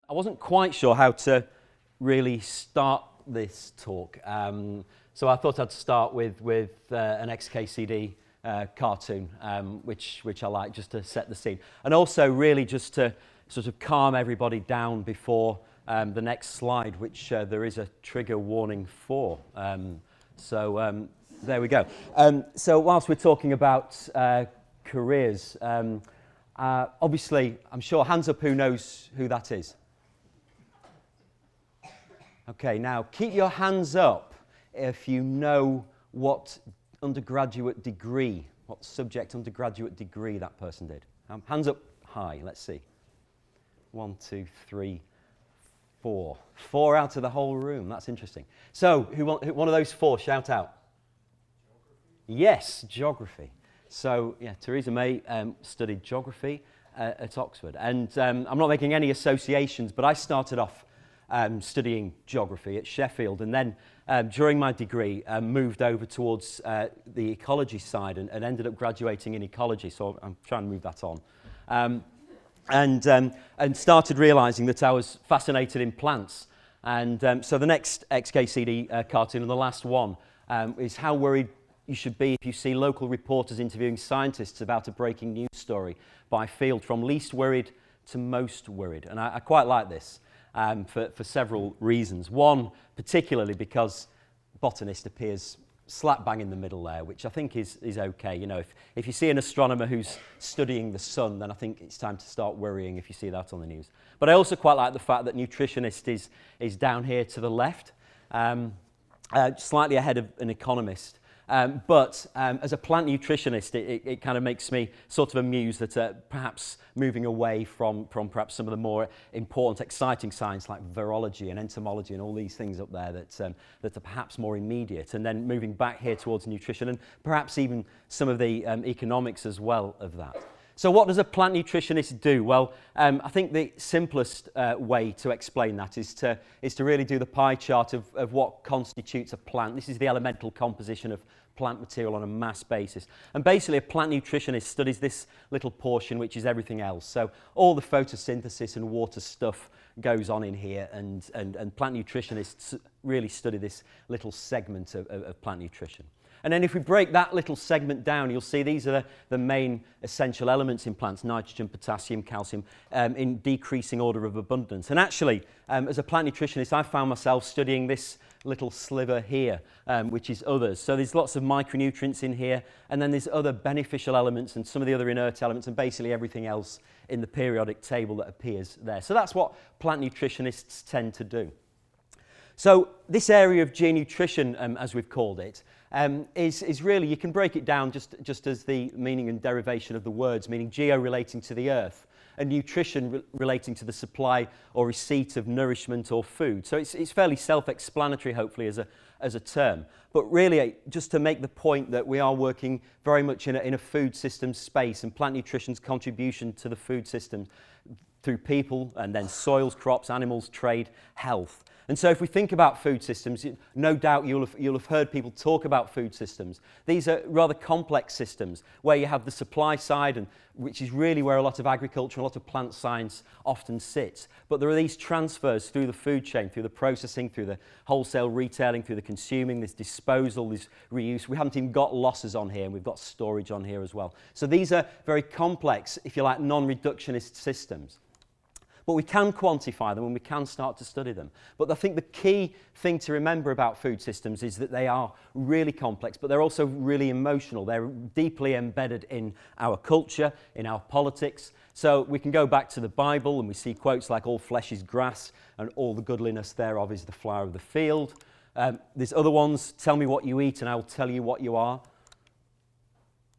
I wasn't quite sure how to really start this talk, so I thought I'd start with an XKCD cartoon, which I like, just to set the scene, and also really just to sort of calm everybody down before the next slide, which there is a trigger warning for. So there we go. So whilst we're talking about careers, obviously, I'm sure, hands up who knows who that is. Okay, now keep your hands up if you know what undergraduate degree, what subject undergraduate degree that person did. Hands up high, let's see. 1, 2, 3, 4. 4 out of the whole room, that's interesting. So, one of those 4, shout out. Geography. Yes, geography. So, yeah, Theresa May studied geography at Oxford. And I'm not making any associations, but I started off studying geography at Sheffield, and then during my degree moved over towards the ecology side and ended up graduating in ecology, so I'm trying to move that on. And started realising that I was fascinated in plants. And so the next XKCD cartoon, and the last one, is how worried you should be if you see local reporters interviewing scientists about a breaking news story by field, from least worried to most worried. And I quite like this. For several reasons. One, particularly because botanist appears slap bang in the middle there, which I think is okay. You know, if you see an astronomer who's studying the sun, then I think it's time to start worrying if you see that on the news. But I also quite like the fact that nutritionist is down here to the left, slightly ahead of an economist. But as a plant nutritionist, it kind of makes me sort of amused that perhaps moving away from perhaps some of the more important, exciting science like virology and entomology and all these things up there that are perhaps more immediate, and then moving back here towards nutrition and perhaps even some of the economics as well of that. So what does a plant nutritionist do? Well, I think the simplest way to explain that is to really do the pie chart of what constitutes a plant. This is the elemental composition of plant material on a mass basis. And basically a plant nutritionist studies this little portion, which is everything else. So all the photosynthesis and water stuff goes on in here, and plant nutritionists really study this little segment of plant nutrition. And then if we break that little segment down, you'll see these are the main essential elements in plants: nitrogen, potassium, calcium, in decreasing order of abundance. And actually, as a plant nutritionist, I found myself studying this little sliver here, which is others. So there's lots of micronutrients in here, and then there's other beneficial elements and some of the other inert elements, and basically everything else in the periodic table that appears there. So that's what plant nutritionists tend to do. So this area of geonutrition, as we've called it, is really, you can break it down just as the meaning and derivation of the words, meaning geo relating to the earth, and nutrition relating to the supply or receipt of nourishment or food. So it's fairly self-explanatory, hopefully, as a term. But really, just to make the point that we are working very much in a food system space, and plant nutrition's contribution to the food system through people, and then soils, crops, animals, trade, health. And so if we think about food systems, no doubt you'll have heard people talk about food systems. These are rather complex systems where you have the supply side, and which is really where a lot of agriculture and a lot of plant science often sits. But there are these transfers through the food chain, through the processing, through the wholesale retailing, through the consuming, this disposal, this reuse. We haven't even got losses on here, and we've got storage on here as well. So these are very complex, if you like, non-reductionist systems. But we can quantify them and we can start to study them. But I think the key thing to remember about food systems is that they are really complex, but they're also really emotional. They're deeply embedded in our culture, in our politics. So we can go back to the Bible and we see quotes like, "All flesh is grass, and all the goodliness thereof is the flower of the field." There's other ones: "Tell me what you eat and I will tell you what you are.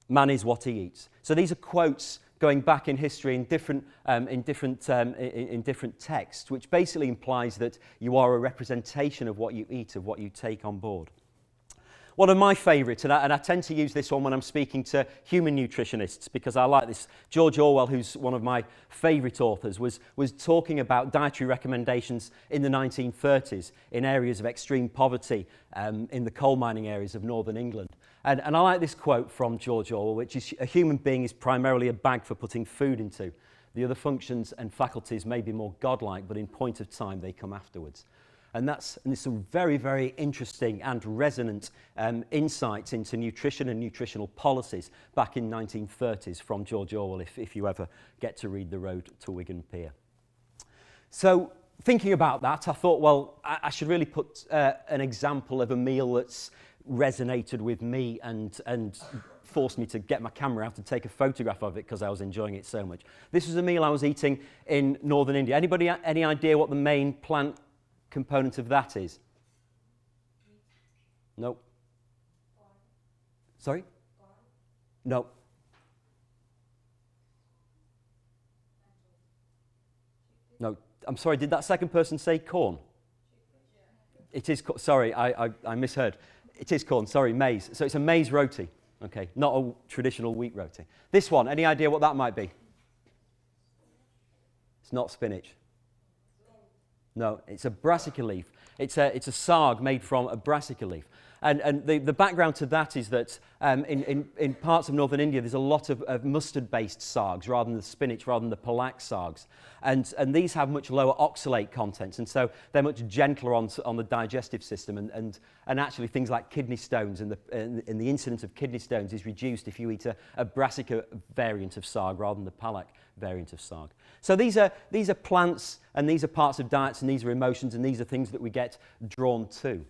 Man is what he eats." So these are quotes going back in history in different texts, which basically implies that you are a representation of what you eat, of what you take on board. One of my favourites, and I tend to use this one when I'm speaking to human nutritionists because I like this. George Orwell, who's one of my favourite authors, was talking about dietary recommendations in the 1930s in areas of extreme poverty, in the coal mining areas of northern England. And I like this quote from George Orwell, which is, "A human being is primarily a bag for putting food into. The other functions and faculties may be more godlike, but in point of time, they come afterwards. And there's some very, very interesting and resonant insights into nutrition and nutritional policies back in 1930s from George Orwell, if you ever get to read The Road to Wigan Pier. So thinking about that, I thought, well, I should really put an example of a meal that's resonated with me and forced me to get my camera out and take a photograph of it because I was enjoying it so much. This was a meal I was eating in northern India. Anybody any idea what the main plant component of that is? No. Sorry? No. No. I'm sorry, did that second person say corn? It is, sorry, I misheard. It is corn, sorry, maize. So it's a maize roti, okay, not a traditional wheat roti. This one, any idea what that might be? It's not spinach. No, it's a brassica leaf. It's a sarg made from a brassica leaf. And the background to that is that in parts of northern India, there's a lot of mustard-based sargs rather than the spinach, rather than the palak sargs. And these have much lower oxalate contents, and so they're much gentler on the digestive system. And actually, things like kidney stones and the incidence of kidney stones is reduced if you eat a brassica variant of sarg rather than the palak variant of sarg. So these are plants, and these are parts of diets, and these are emotions, and these are things that we get drawn to.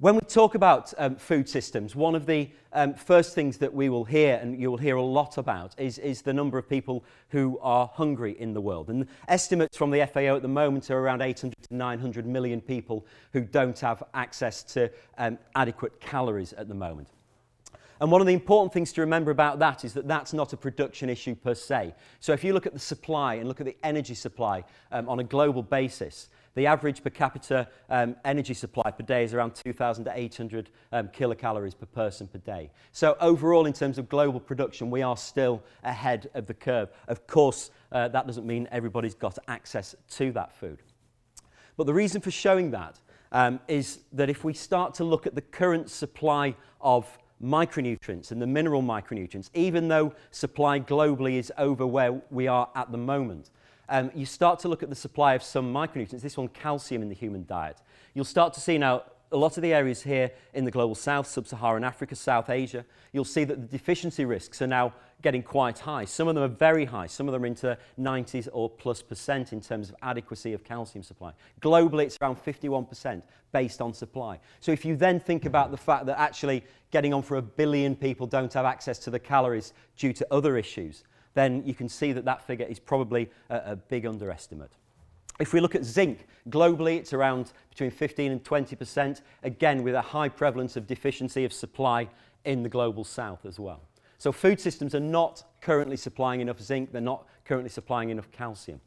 When we talk about food systems, one of the first things that we will hear, and you will hear a lot about, is the number of people who are hungry in the world. And estimates from the FAO at the moment are around 800 to 900 million people who don't have access to adequate calories at the moment. And one of the important things to remember about that is that that's not a production issue per se. So if you look at the supply and look at the energy supply on a global basis, the average per capita energy supply per day is around 2,800 kilocalories per person per day. So overall, in terms of global production, we are still ahead of the curve. Of course, that doesn't mean everybody's got access to that food. But the reason for showing that is that if we start to look at the current supply of micronutrients and the mineral micronutrients, even though supply globally is over where we are at the moment, you start to look at the supply of some micronutrients, this one calcium in the human diet. You'll start to see now a lot of the areas here in the global south, sub-Saharan Africa, South Asia, you'll see that the deficiency risks are now getting quite high. Some of them are very high, some of them are into 90s or +% in terms of adequacy of calcium supply. Globally, it's around 51% based on supply. So if you then think about the fact that actually getting on for 1 billion people don't have access to the calories due to other issues, then you can see that that figure is probably a big underestimate. If we look at zinc, globally it's around between 15 and 20%, again with a high prevalence of deficiency of supply in the global south as well. So food systems are not currently supplying enough zinc, they're not currently supplying enough calcium.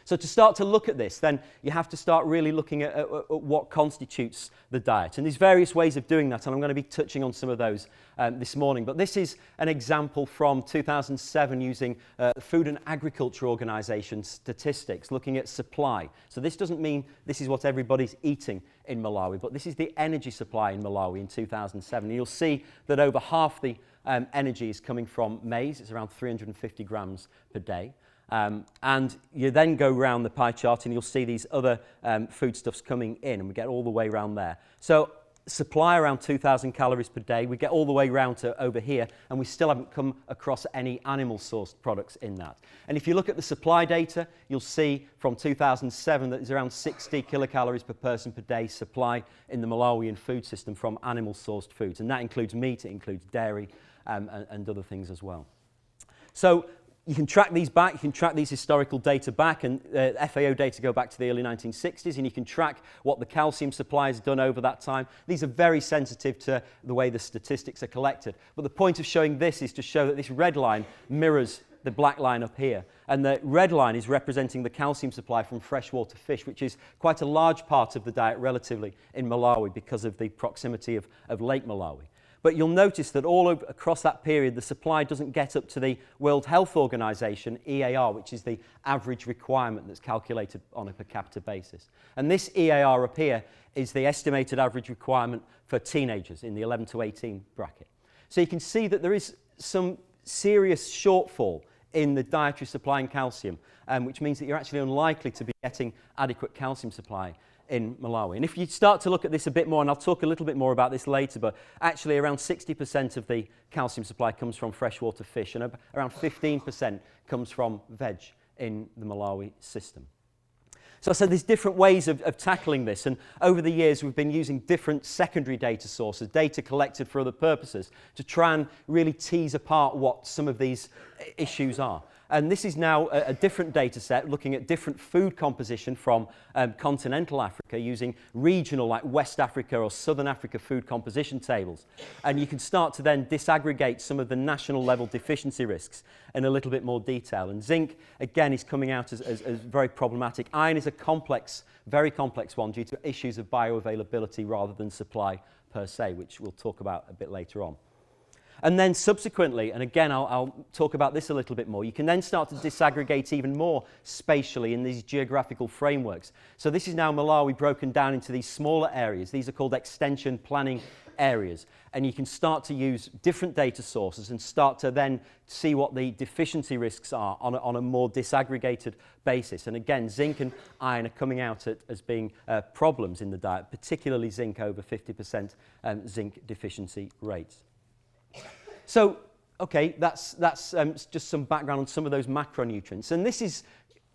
So to start to look at this, then you have to start really looking at what constitutes the diet. And there's various ways of doing that, and I'm going to be touching on some of those this morning. But this is an example from 2007 using Food and Agriculture Organization statistics, looking at supply. So this doesn't mean this is what everybody's eating in Malawi, but this is the energy supply in Malawi in 2007. And you'll see that over half the energy is coming from maize. It's around 350 grams per day. And you then go around the pie chart and you'll see these other foodstuffs coming in, and we get all the way around there. So supply around 2,000 calories per day. We get all the way around to over here, and we still haven't come across any animal-sourced products in that. And if you look at the supply data, you'll see from 2007 that there's around 60 kilocalories per person per day supply in the Malawian food system from animal-sourced foods. And that includes meat, it includes dairy, and other things as well. So you can track these back, you can track these historical data back, and FAO data go back to the early 1960s, and you can track what the calcium supply has done over that time. These are very sensitive to the way the statistics are collected. But the point of showing this is to show that this red line mirrors the black line up here. And the red line is representing the calcium supply from freshwater fish, which is quite a large part of the diet relatively in Malawi because of the proximity of Lake Malawi. But you'll notice that all across that period, the supply doesn't get up to the World Health Organization, EAR, which is the average requirement that's calculated on a per capita basis. And this EAR up here is the estimated average requirement for teenagers in the 11 to 18 bracket. So you can see that there is some serious shortfall in the dietary supply in calcium, which means that you're actually unlikely to be getting adequate calcium supply in Malawi. And if you start to look at this a bit more, and I'll talk a little bit more about this later, but actually around 60% of the calcium supply comes from freshwater fish, and around 15% comes from veg in the Malawi system. So I said there's different ways of tackling this, and over the years we've been using different secondary data sources, data collected for other purposes, to try and really tease apart what some of these issues are. And this is now a different data set looking at different food composition from continental Africa using regional, like West Africa or Southern Africa food composition tables. And you can start to then disaggregate some of the national level deficiency risks in a little bit more detail. And zinc, again, is coming out as very problematic. Iron is a complex, very complex one due to issues of bioavailability rather than supply per se, which we'll talk about a bit later on. And then subsequently, and again I'll talk about this a little bit more, you can then start to disaggregate even more spatially in these geographical frameworks. So this is now Malawi broken down into these smaller areas. These are called extension planning areas. And you can start to use different data sources and start to then see what the deficiency risks are on a more disaggregated basis. And again, zinc and iron are coming out as being problems in the diet, particularly zinc, over 50% zinc deficiency rates. So, okay, that's just some background on some of those macronutrients. And this has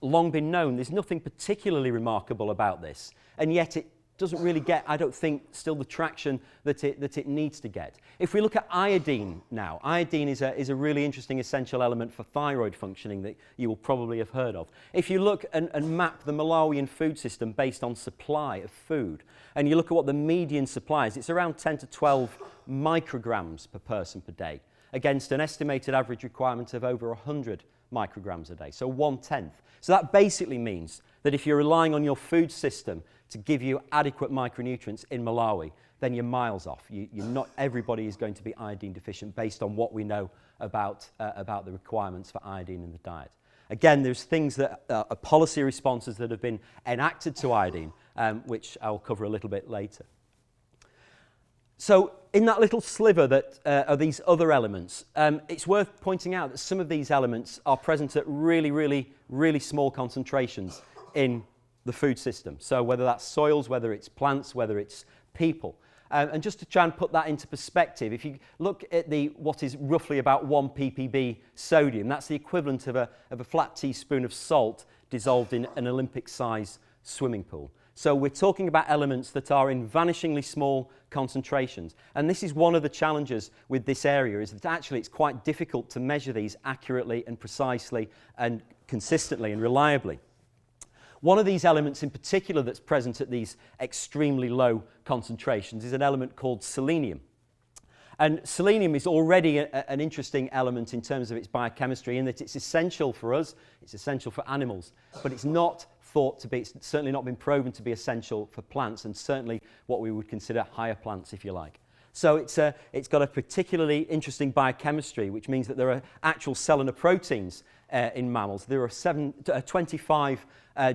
long been known. There's nothing particularly remarkable about this. And yet it doesn't really get, I don't think, still the traction that it needs to get. If we look at iodine now, iodine is a really interesting essential element for thyroid functioning that you will probably have heard of. If you look and map the Malawian food system based on supply of food, and you look at what the median supply is, it's around 10 to 12 micrograms per person per day, against an estimated average requirement of over 100 micrograms a day, so 1/10. So that basically means that if you're relying on your food system to give you adequate micronutrients in Malawi, then you're miles off. You're not everybody is going to be iodine deficient based on what we know about the requirements for iodine in the diet. Again, there's things that are policy responses that have been enacted to iodine, which I'll cover a little bit later. So in that little sliver that are these other elements, it's worth pointing out that some of these elements are present at really, really, really small concentrations in the food system. So whether that's soils, whether it's plants, whether it's people. And just to try and put that into perspective, if you look at what is roughly about 1 ppb sodium, that's the equivalent of a flat teaspoon of salt dissolved in an Olympic-size swimming pool. So we're talking about elements that are in vanishingly small concentrations. And this is one of the challenges with this area, is that actually it's quite difficult to measure these accurately and precisely and consistently and reliably. One of these elements in particular that's present at these extremely low concentrations is an element called selenium. And selenium is already an interesting element in terms of its biochemistry, in that it's essential for us, it's essential for animals, but it's not thought to be, it's certainly not been proven to be essential for plants, and certainly what we would consider higher plants, if you like. So it's got a particularly interesting biochemistry, which means that there are actual selenoproteins in mammals. There are 25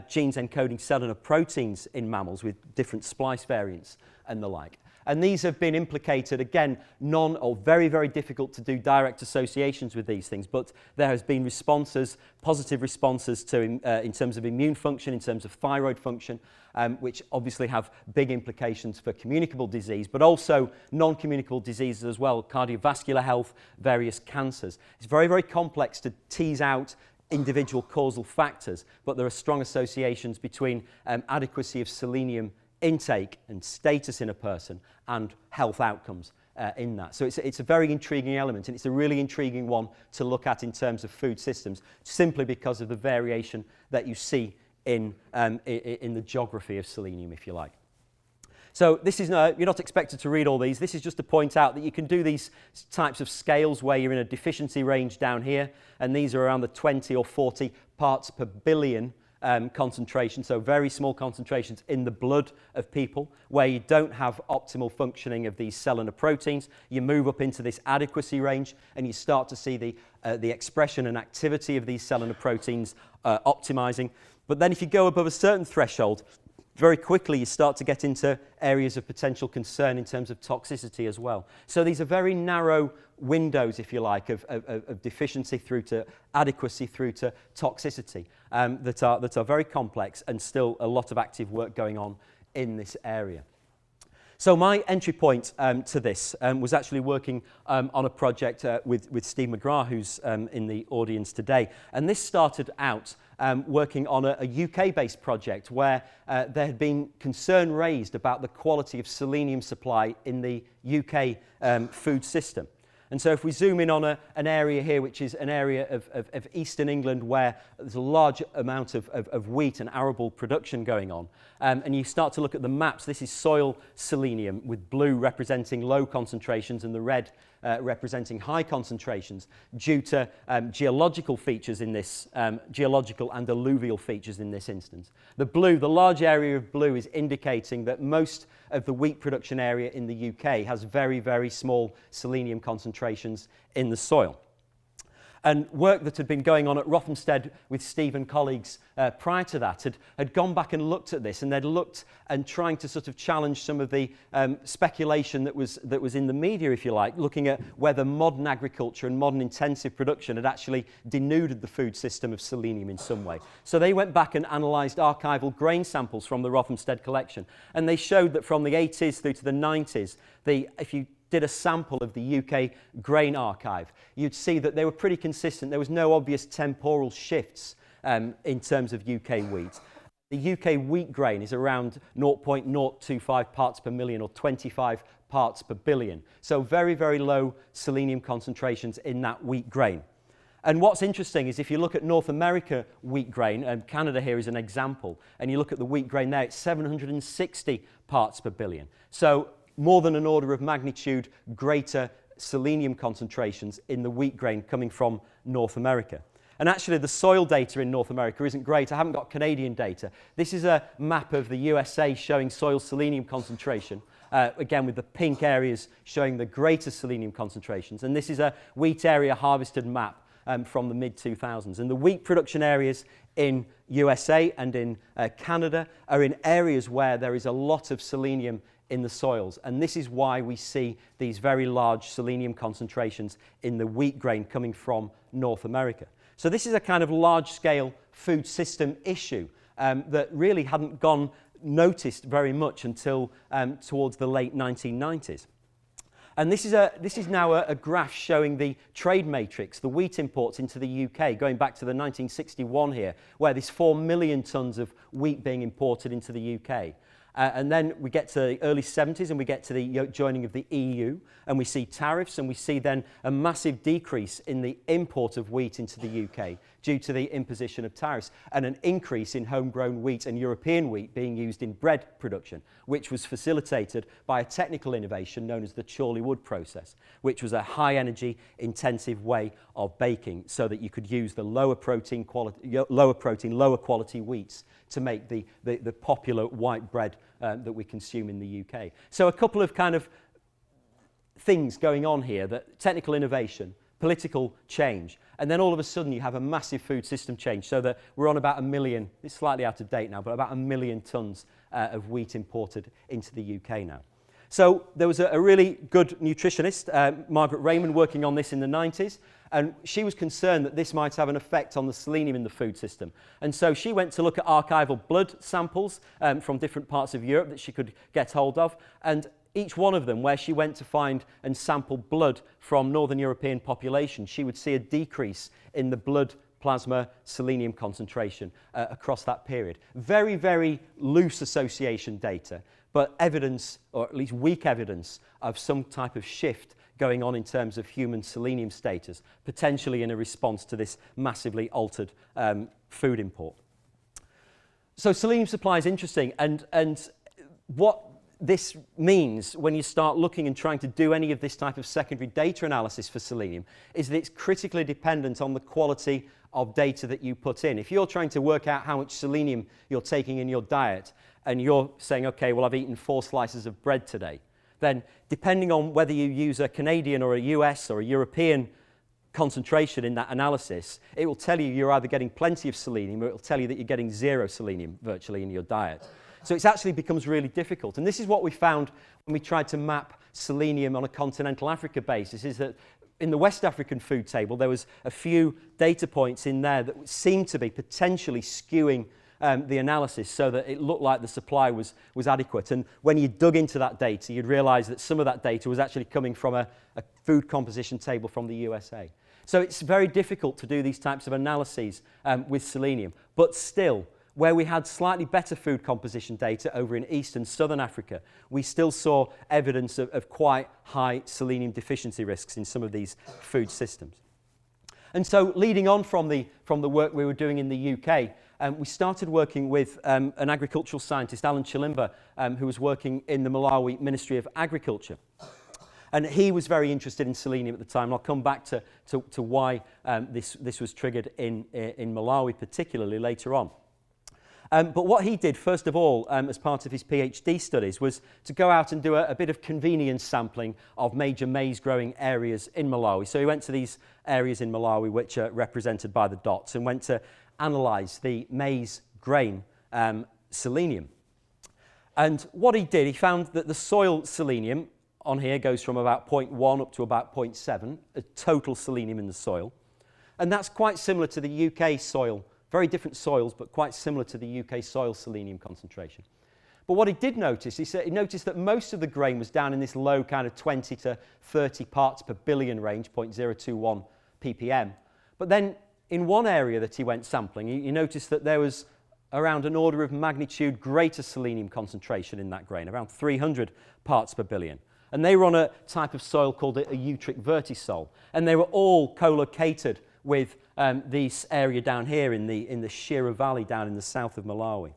genes encoding selenoproteins in mammals with different splice variants and the like. And these have been implicated, again, or very, very difficult to do direct associations with these things, but there has been responses, positive responses to in terms of immune function, in terms of thyroid function, which obviously have big implications for communicable disease, but also non-communicable diseases as well, cardiovascular health, various cancers. It's very, very complex to tease out individual causal factors, but there are strong associations between adequacy of selenium intake and status in a person and health outcomes in that. So it's a very intriguing element, and it's a really intriguing one to look at in terms of food systems, simply because of the variation that you see in the geography of selenium, if you like. So this is you're not expected to read all these. This is just to point out that you can do these types of scales where you're in a deficiency range down here, and these are around the 20 or 40 parts per billion concentration, so very small concentrations in the blood of people, where you don't have optimal functioning of these selenoproteins. You move up into this adequacy range, and you start to see the expression and activity of these selenoproteins optimizing. But then if you go above a certain threshold, very quickly you start to get into areas of potential concern in terms of toxicity as well. So these are very narrow windows, if you like, of deficiency through to adequacy through to toxicity that are very complex, and still a lot of active work going on in this area. So my entry point to this was actually working on a project with Steve McGrath, who's in the audience today. And this started out working on a UK-based project where there had been concern raised about the quality of selenium supply in the UK food system. And so if we zoom in on an area here, which is an area of eastern England where there's a large amount of wheat and arable production going on, and you start to look at the maps, this is soil selenium with blue representing low concentrations and the red representing high concentrations due to geological features in this, geological and alluvial features in this instance. The blue, the large area of blue, is indicating that most of the wheat production area in the UK has very, very small selenium concentrations in the soil. And work that had been going on at Rothamsted with Steve and colleagues prior to that had gone back and looked at this, and they'd looked and trying to sort of challenge some of the speculation that was in the media, if you like, looking at whether modern agriculture and modern intensive production had actually denuded the food system of selenium in some way. So they went back and analysed archival grain samples from the Rothamsted collection, and they showed that from the 80s through to the 90s, if you did a sample of the UK grain archive, you'd see that they were pretty consistent. There was no obvious temporal shifts in terms of UK wheat. The UK wheat grain is around 0.025 parts per million or 25 parts per billion. So very, very low selenium concentrations in that wheat grain. And what's interesting is if you look at North America wheat grain, and Canada here is an example, and you look at the wheat grain there, it's 760 parts per billion. So more than an order of magnitude greater selenium concentrations in the wheat grain coming from North America. And actually the soil data in North America isn't great. I haven't got Canadian data. This is a map of the USA showing soil selenium concentration, again with the pink areas showing the greater selenium concentrations. And this is a wheat area harvested map from the mid-2000s. And the wheat production areas in USA and in Canada are in areas where there is a lot of selenium in the soils, and this is why we see these very large selenium concentrations in the wheat grain coming from North America. So this is a kind of large-scale food system issue that really hadn't gone noticed very much until towards the late 1990s. And this is now a graph showing the trade matrix, the wheat imports into the UK, going back to the 1961 here, where there's 4 million tonnes of wheat being imported into the UK. And then we get to the early 70s and we get to the joining of the EU, and we see tariffs, and we see then a massive decrease in the import of wheat into the UK due to the imposition of tariffs, and an increase in homegrown wheat and European wheat being used in bread production, which was facilitated by a technical innovation known as the Chorley wood process, which was a high energy intensive way of baking so that you could use the lower protein, lower quality wheats to make the popular white bread that we consume in the UK. So a couple of kind of things going on here, that technical innovation, political change, and then all of a sudden you have a massive food system change, so that we're on about 1 million, it's slightly out of date now, but about 1 million tonnes of wheat imported into the UK now. So there was a really good nutritionist, Margaret Raymond, working on this in the 90s, and she was concerned that this might have an effect on the selenium in the food system. And so she went to look at archival blood samples from different parts of Europe that she could get hold of, and each one of them, where she went to find and sample blood from Northern European populations, she would see a decrease in the blood plasma selenium concentration across that period. Very, very loose association data, but evidence, or at least weak evidence, of some type of shift going on in terms of human selenium status, potentially in a response to this massively altered food import. So selenium supply is interesting, and what this means when you start looking and trying to do any of this type of secondary data analysis for selenium is that it's critically dependent on the quality of data that you put in. If you're trying to work out how much selenium you're taking in your diet, and you're saying, okay, well, I've eaten 4 slices of bread today, then depending on whether you use a Canadian or a US or a European concentration in that analysis, it will tell you you're either getting plenty of selenium, or it will tell you that you're getting 0 selenium virtually in your diet. So it actually becomes really difficult. And this is what we found when we tried to map selenium on a continental Africa basis, is that in the West African food table, there was a few data points in there that seemed to be potentially skewing the analysis so that it looked like the supply was adequate. And when you dug into that data, you'd realise that some of that data was actually coming from a food composition table from the USA. So it's very difficult to do these types of analyses with selenium. But still, where we had slightly better food composition data over in East and Southern Africa, we still saw evidence of quite high selenium deficiency risks in some of these food systems. And so leading on from the work we were doing in the UK, we started working with an agricultural scientist, Alan Chilimba, who was working in the Malawi Ministry of Agriculture. And he was very interested in selenium at the time. And I'll come back to why this was triggered in Malawi particularly later on. But what he did, first of all, as part of his PhD studies, was to go out and do a bit of convenience sampling of major maize-growing areas in Malawi. So he went to these areas in Malawi which are represented by the dots and went to analyse the maize grain selenium. And what he did, he found that the soil selenium on here goes from about 0.1 up to about 0.7, a total selenium in the soil. And that's quite similar to the UK soil. Very different soils, but quite similar to the UK soil selenium concentration. But what he did notice, he noticed that most of the grain was down in this low kind of 20 to 30 parts per billion range, 0.021 ppm. But then in one area that he went sampling, he noticed that there was around an order of magnitude greater selenium concentration in that grain, around 300 parts per billion. And they were on a type of soil called a eutric vertisol. And they were all co-located with this area down here in the Shira Valley down in the south of Malawi.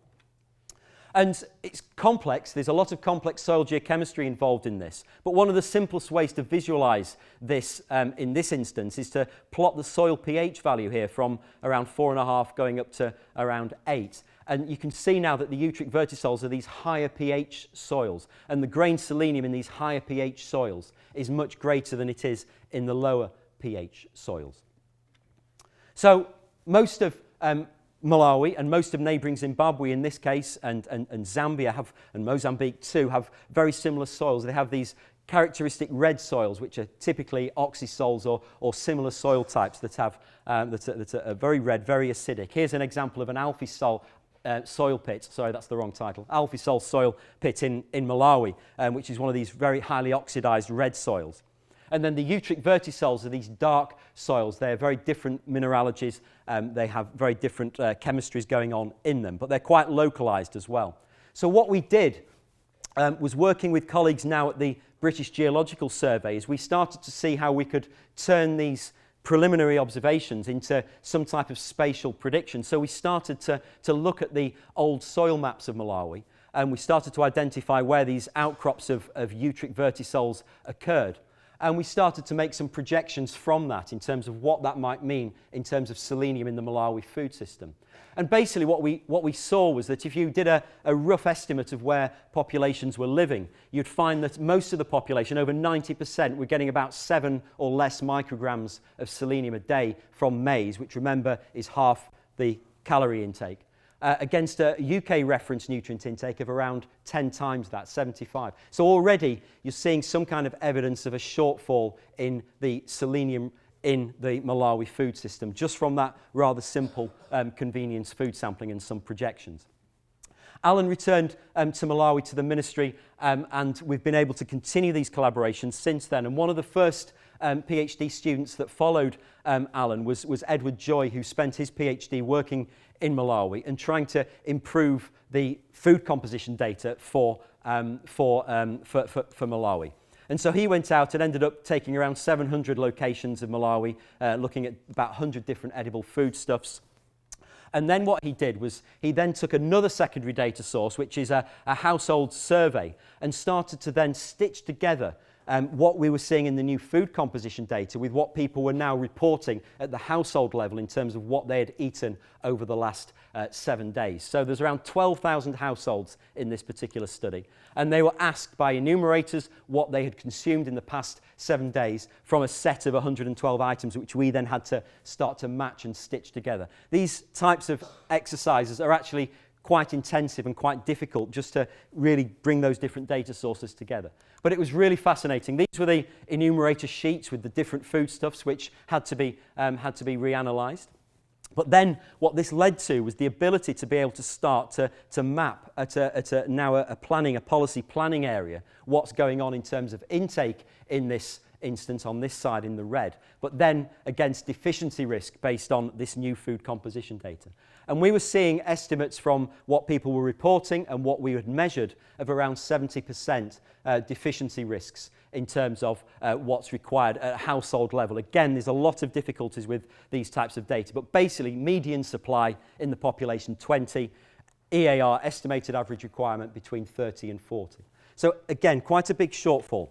And it's complex. There's a lot of complex soil geochemistry involved in this. But one of the simplest ways to visualize this in this instance is to plot the soil pH value here from around 4.5 going up to around 8. And you can see now that the eutric vertisols are these higher pH soils. And the grain selenium in these higher pH soils is much greater than it is in the lower pH soils. So most of Malawi and most of neighbouring Zimbabwe in this case and Zambia and Mozambique too have very similar soils. They have these characteristic red soils which are typically oxysols or similar soil types that have that are very red, very acidic. Here's an example of an alphisol soil pit. Sorry, that's the wrong title. Alphisol soil pit in Malawi, which is one of these very highly oxidised red soils. And then the eutric vertisols are these dark soils. They're very different mineralogies. They have very different chemistries going on in them, but they're quite localised as well. So what we did was working with colleagues now at the British Geological Survey is we started to see how we could turn these preliminary observations into some type of spatial prediction. So we started to look at the old soil maps of Malawi, and we started to identify where these outcrops of eutric vertisols occurred. And we started to make some projections from that in terms of what that might mean in terms of selenium in the Malawi food system. And basically what we saw was that if you did a rough estimate of where populations were living, you'd find that most of the population, over 90%, were getting about 7 or less micrograms of selenium a day from maize, which remember is half the calorie intake. Against a UK reference nutrient intake of around 10 times that, 75. So already you're seeing some kind of evidence of a shortfall in the selenium in the Malawi food system, just from that rather simple convenience food sampling and some projections. Alan returned to Malawi to the ministry and we've been able to continue these collaborations since then. And one of the first PhD students that followed Alan was Edward Joy, who spent his PhD working in Malawi and trying to improve the food composition data for Malawi. And so he went out and ended up taking around 700 locations of Malawi, looking at about 100 different edible foodstuffs. And then what he did was he then took another secondary data source, which is a household survey, and started to then stitch together what we were seeing in the new food composition data with what people were now reporting at the household level in terms of what they had eaten over the last 7 days. So there's around 12,000 households in this particular study. And they were asked by enumerators what they had consumed in the past 7 days from a set of 112 items, which we then had to start to match and stitch together. These types of exercises are actually quite intensive and quite difficult just to really bring those different data sources together. But it was really fascinating. These were the enumerator sheets with the different foodstuffs which had to be reanalyzed. But then what this led to was the ability to be able to start to map at a policy planning area what's going on in terms of intake in this instance on this side in the red, but then against deficiency risk based on this new food composition data. And we were seeing estimates from what people were reporting and what we had measured of around 70% deficiency risks in terms of what's required at a household level. Again, there's a lot of difficulties with these types of data, but basically median supply in the population 20, EAR estimated average requirement between 30 and 40. So again, quite a big shortfall.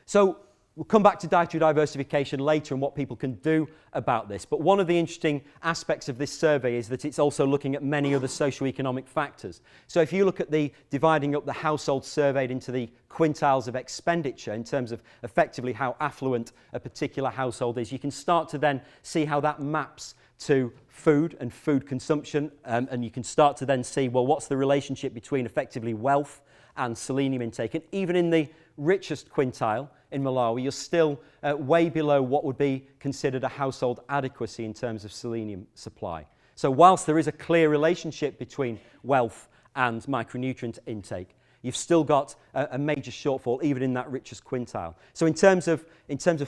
So we'll come back to dietary diversification later and what people can do about this. But one of the interesting aspects of this survey is that it's also looking at many other socioeconomic factors. So if you look at the dividing up the households surveyed into the quintiles of expenditure in terms of effectively how affluent a particular household is, you can start to then see how that maps to food and food consumption, and you can start to then see, well, what's the relationship between effectively wealth and selenium intake. And even in the richest quintile in Malawi, you're still way below what would be considered a household adequacy in terms of selenium supply. So whilst there is a clear relationship between wealth and micronutrient intake, you've still got a major shortfall even in that richest quintile. So in terms of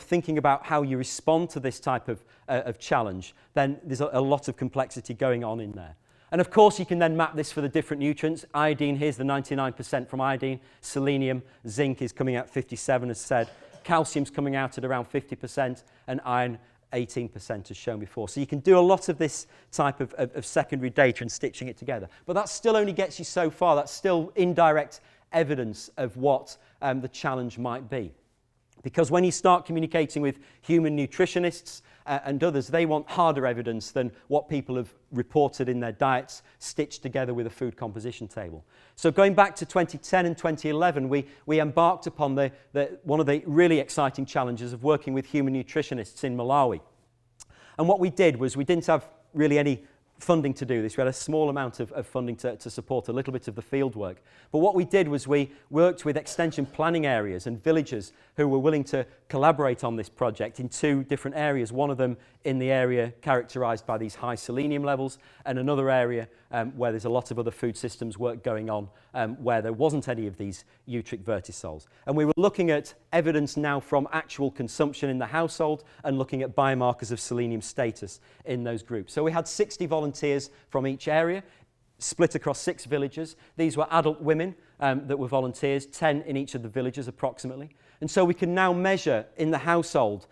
thinking about how you respond to this type of challenge, then there's a lot of complexity going on in there. And of course, you can then map this for the different nutrients. Iodine, here's the 99% from iodine. Selenium, zinc is coming out 57, as said. Calcium's coming out at around 50%, and iron, 18%, as shown before. So you can do a lot of this type of secondary data and stitching it together. But that still only gets you so far. That's still indirect evidence of what the challenge might be. Because when you start communicating with human nutritionists and others, they want harder evidence than what people have reported in their diets, stitched together with a food composition table. So going back to 2010 and 2011, we embarked upon one of the really exciting challenges of working with human nutritionists in Malawi. And what we did was we didn't have really any funding to do this. We had a small amount of funding to support a little bit of the field work. But what we did was we worked with extension planning areas and villagers who were willing to collaborate on this project in two different areas. One of them in the area characterised by these high selenium levels, and another area where there's a lot of other food systems work going on where there wasn't any of these eutric vertisols. And we were looking at evidence now from actual consumption in the household and looking at biomarkers of selenium status in those groups. So we had 60 volunteers from each area, split across 6 villages. These were adult women that were volunteers, 10 in each of the villages approximately. And so we can now measure in the household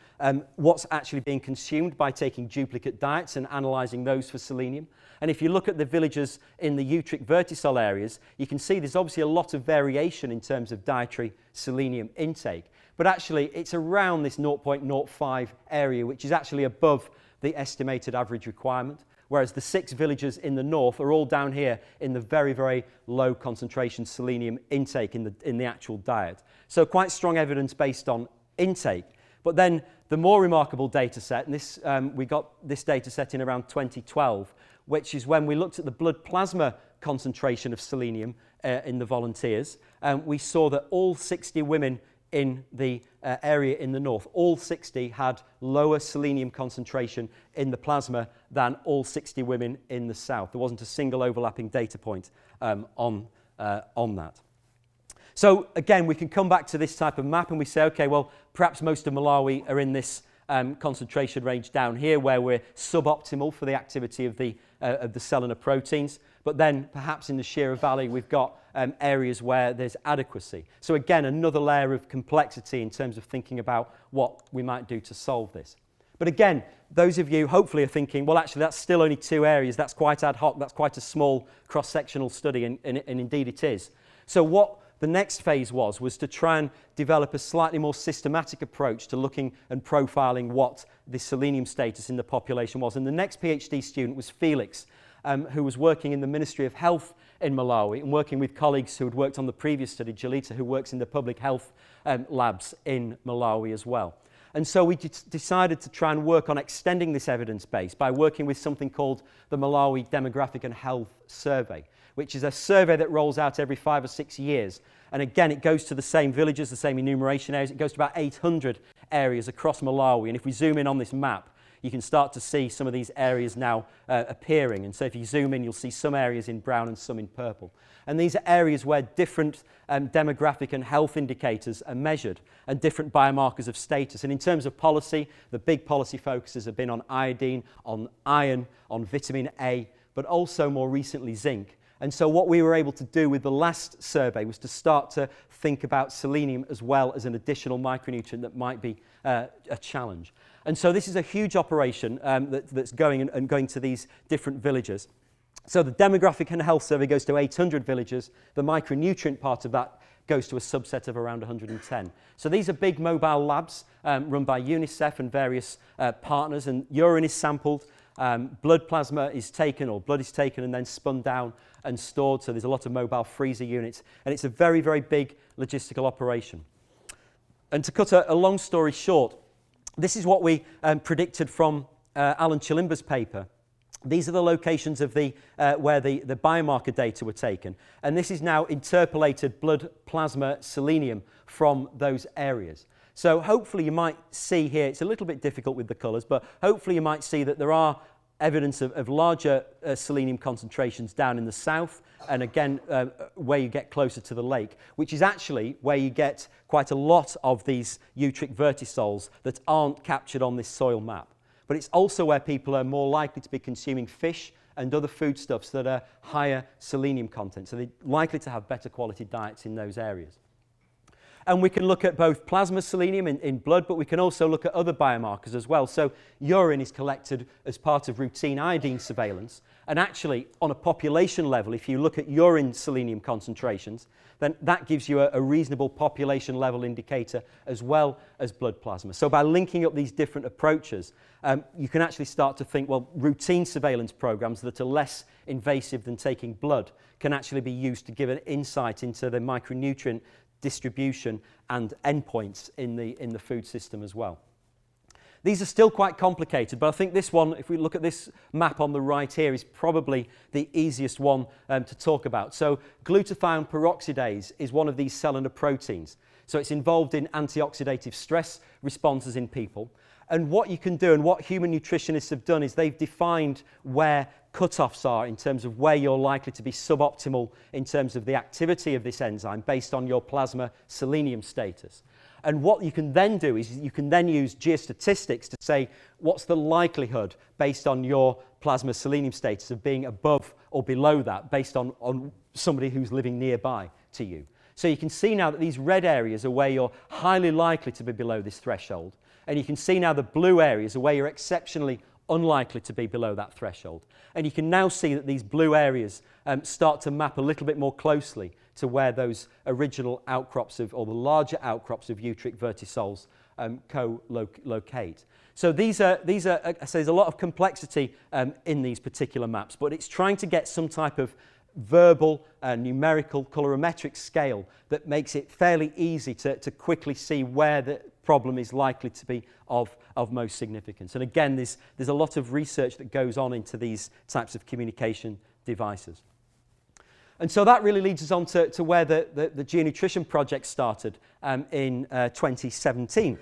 what's actually being consumed by taking duplicate diets and analysing those for selenium. And if you look at the villages in the eutric vertisol areas, you can see there's obviously a lot of variation in terms of dietary selenium intake. But actually, it's around this 0.05 area, which is actually above the estimated average requirement. Whereas the 6 villages in the north are all down here in the very, very low concentration selenium intake in the actual diet. So quite strong evidence based on intake. But then the more remarkable data set, and this, we got this data set in around 2012, which is when we looked at the blood plasma concentration of selenium in the volunteers. We saw that all 60 women in the area in the north, all 60 had lower selenium concentration in the plasma than all 60 women in the south. There wasn't a single overlapping data point on that. So again, we can come back to this type of map and we say, okay, well, perhaps most of Malawi are in this concentration range down here where we're suboptimal for the activity of the selenoproteins. But then perhaps in the Shira Valley, we've got areas where there's adequacy. So again, another layer of complexity in terms of thinking about what we might do to solve this. But again, those of you hopefully are thinking, well, actually, that's still only 2 areas. That's quite ad hoc. That's quite a small cross-sectional study, and indeed it is. So what the next phase was to try and develop a slightly more systematic approach to looking and profiling what the selenium status in the population was. And the next PhD student was Felix, who was working in the Ministry of Health in Malawi and working with colleagues who had worked on the previous study, Jalita, who works in the public health labs in Malawi as well. And so we decided to try and work on extending this evidence base by working with something called the Malawi Demographic and Health Survey, which is a survey that rolls out every 5 or 6 years. And again, it goes to the same villages, the same enumeration areas. It goes to about 800 areas across Malawi. And if we zoom in on this map, you can start to see some of these areas now appearing. And so if you zoom in, you'll see some areas in brown and some in purple. And these are areas where different demographic and health indicators are measured and different biomarkers of status. And in terms of policy, the big policy focuses have been on iodine, on iron, on vitamin A, but also more recently zinc. And so what we were able to do with the last survey was to start to think about selenium as well as an additional micronutrient that might be a challenge. And so this is a huge operation that's going and going to these different villages. So the demographic and health survey goes to 800 villages. The micronutrient part of that goes to a subset of around 110. So these are big mobile labs run by UNICEF and various partners, and urine is sampled, blood plasma is taken, or blood is taken and then spun down and stored. So there's a lot of mobile freezer units, and it's a very, very big logistical operation. And to cut a long story short, this is what we predicted from Alan Chilimba's paper. These are the locations of where the biomarker data were taken. And this is now interpolated blood plasma selenium from those areas. So hopefully you might see here, it's a little bit difficult with the colours, but hopefully you might see that there are evidence of larger selenium concentrations down in the south, and again where you get closer to the lake, which is actually where you get quite a lot of these eutric vertisols that aren't captured on this soil map. But it's also where people are more likely to be consuming fish and other foodstuffs that are higher selenium content, so they're likely to have better quality diets in those areas. And we can look at both plasma selenium in blood, but we can also look at other biomarkers as well. So urine is collected as part of routine iodine surveillance. And actually, on a population level, if you look at urine selenium concentrations, then that gives you a reasonable population level indicator as well as blood plasma. So by linking up these different approaches, you can actually start to think, well, routine surveillance programs that are less invasive than taking blood can actually be used to give an insight into the micronutrient distribution and endpoints in the food system as well. These are still quite complicated, but I think this one, if we look at this map on the right here, is probably the easiest one to talk about. So glutathione peroxidase is one of these cellular proteins. So it's involved in antioxidative stress responses in people. And what you can do, and what human nutritionists have done, is they've defined where cutoffs are in terms of where you're likely to be suboptimal in terms of the activity of this enzyme based on your plasma selenium status. And what you can then do is you can then use geostatistics to say what's the likelihood based on your plasma selenium status of being above or below that based on somebody who's living nearby to you. So you can see now that these red areas are where you're highly likely to be below this threshold. And you can see now the blue areas are where you're exceptionally unlikely to be below that threshold. And you can now see that these blue areas start to map a little bit more closely to where those original outcrops of, or the larger outcrops of eutric vertisols co-locate. So these are so there's a lot of complexity in these particular maps, but it's trying to get some type of verbal, numerical, colorimetric scale that makes it fairly easy to quickly see where the problem is likely to be of most significance. And again, there's a lot of research that goes on into these types of communication devices. And so that really leads us on to where the GeoNutrition Project started in 2017.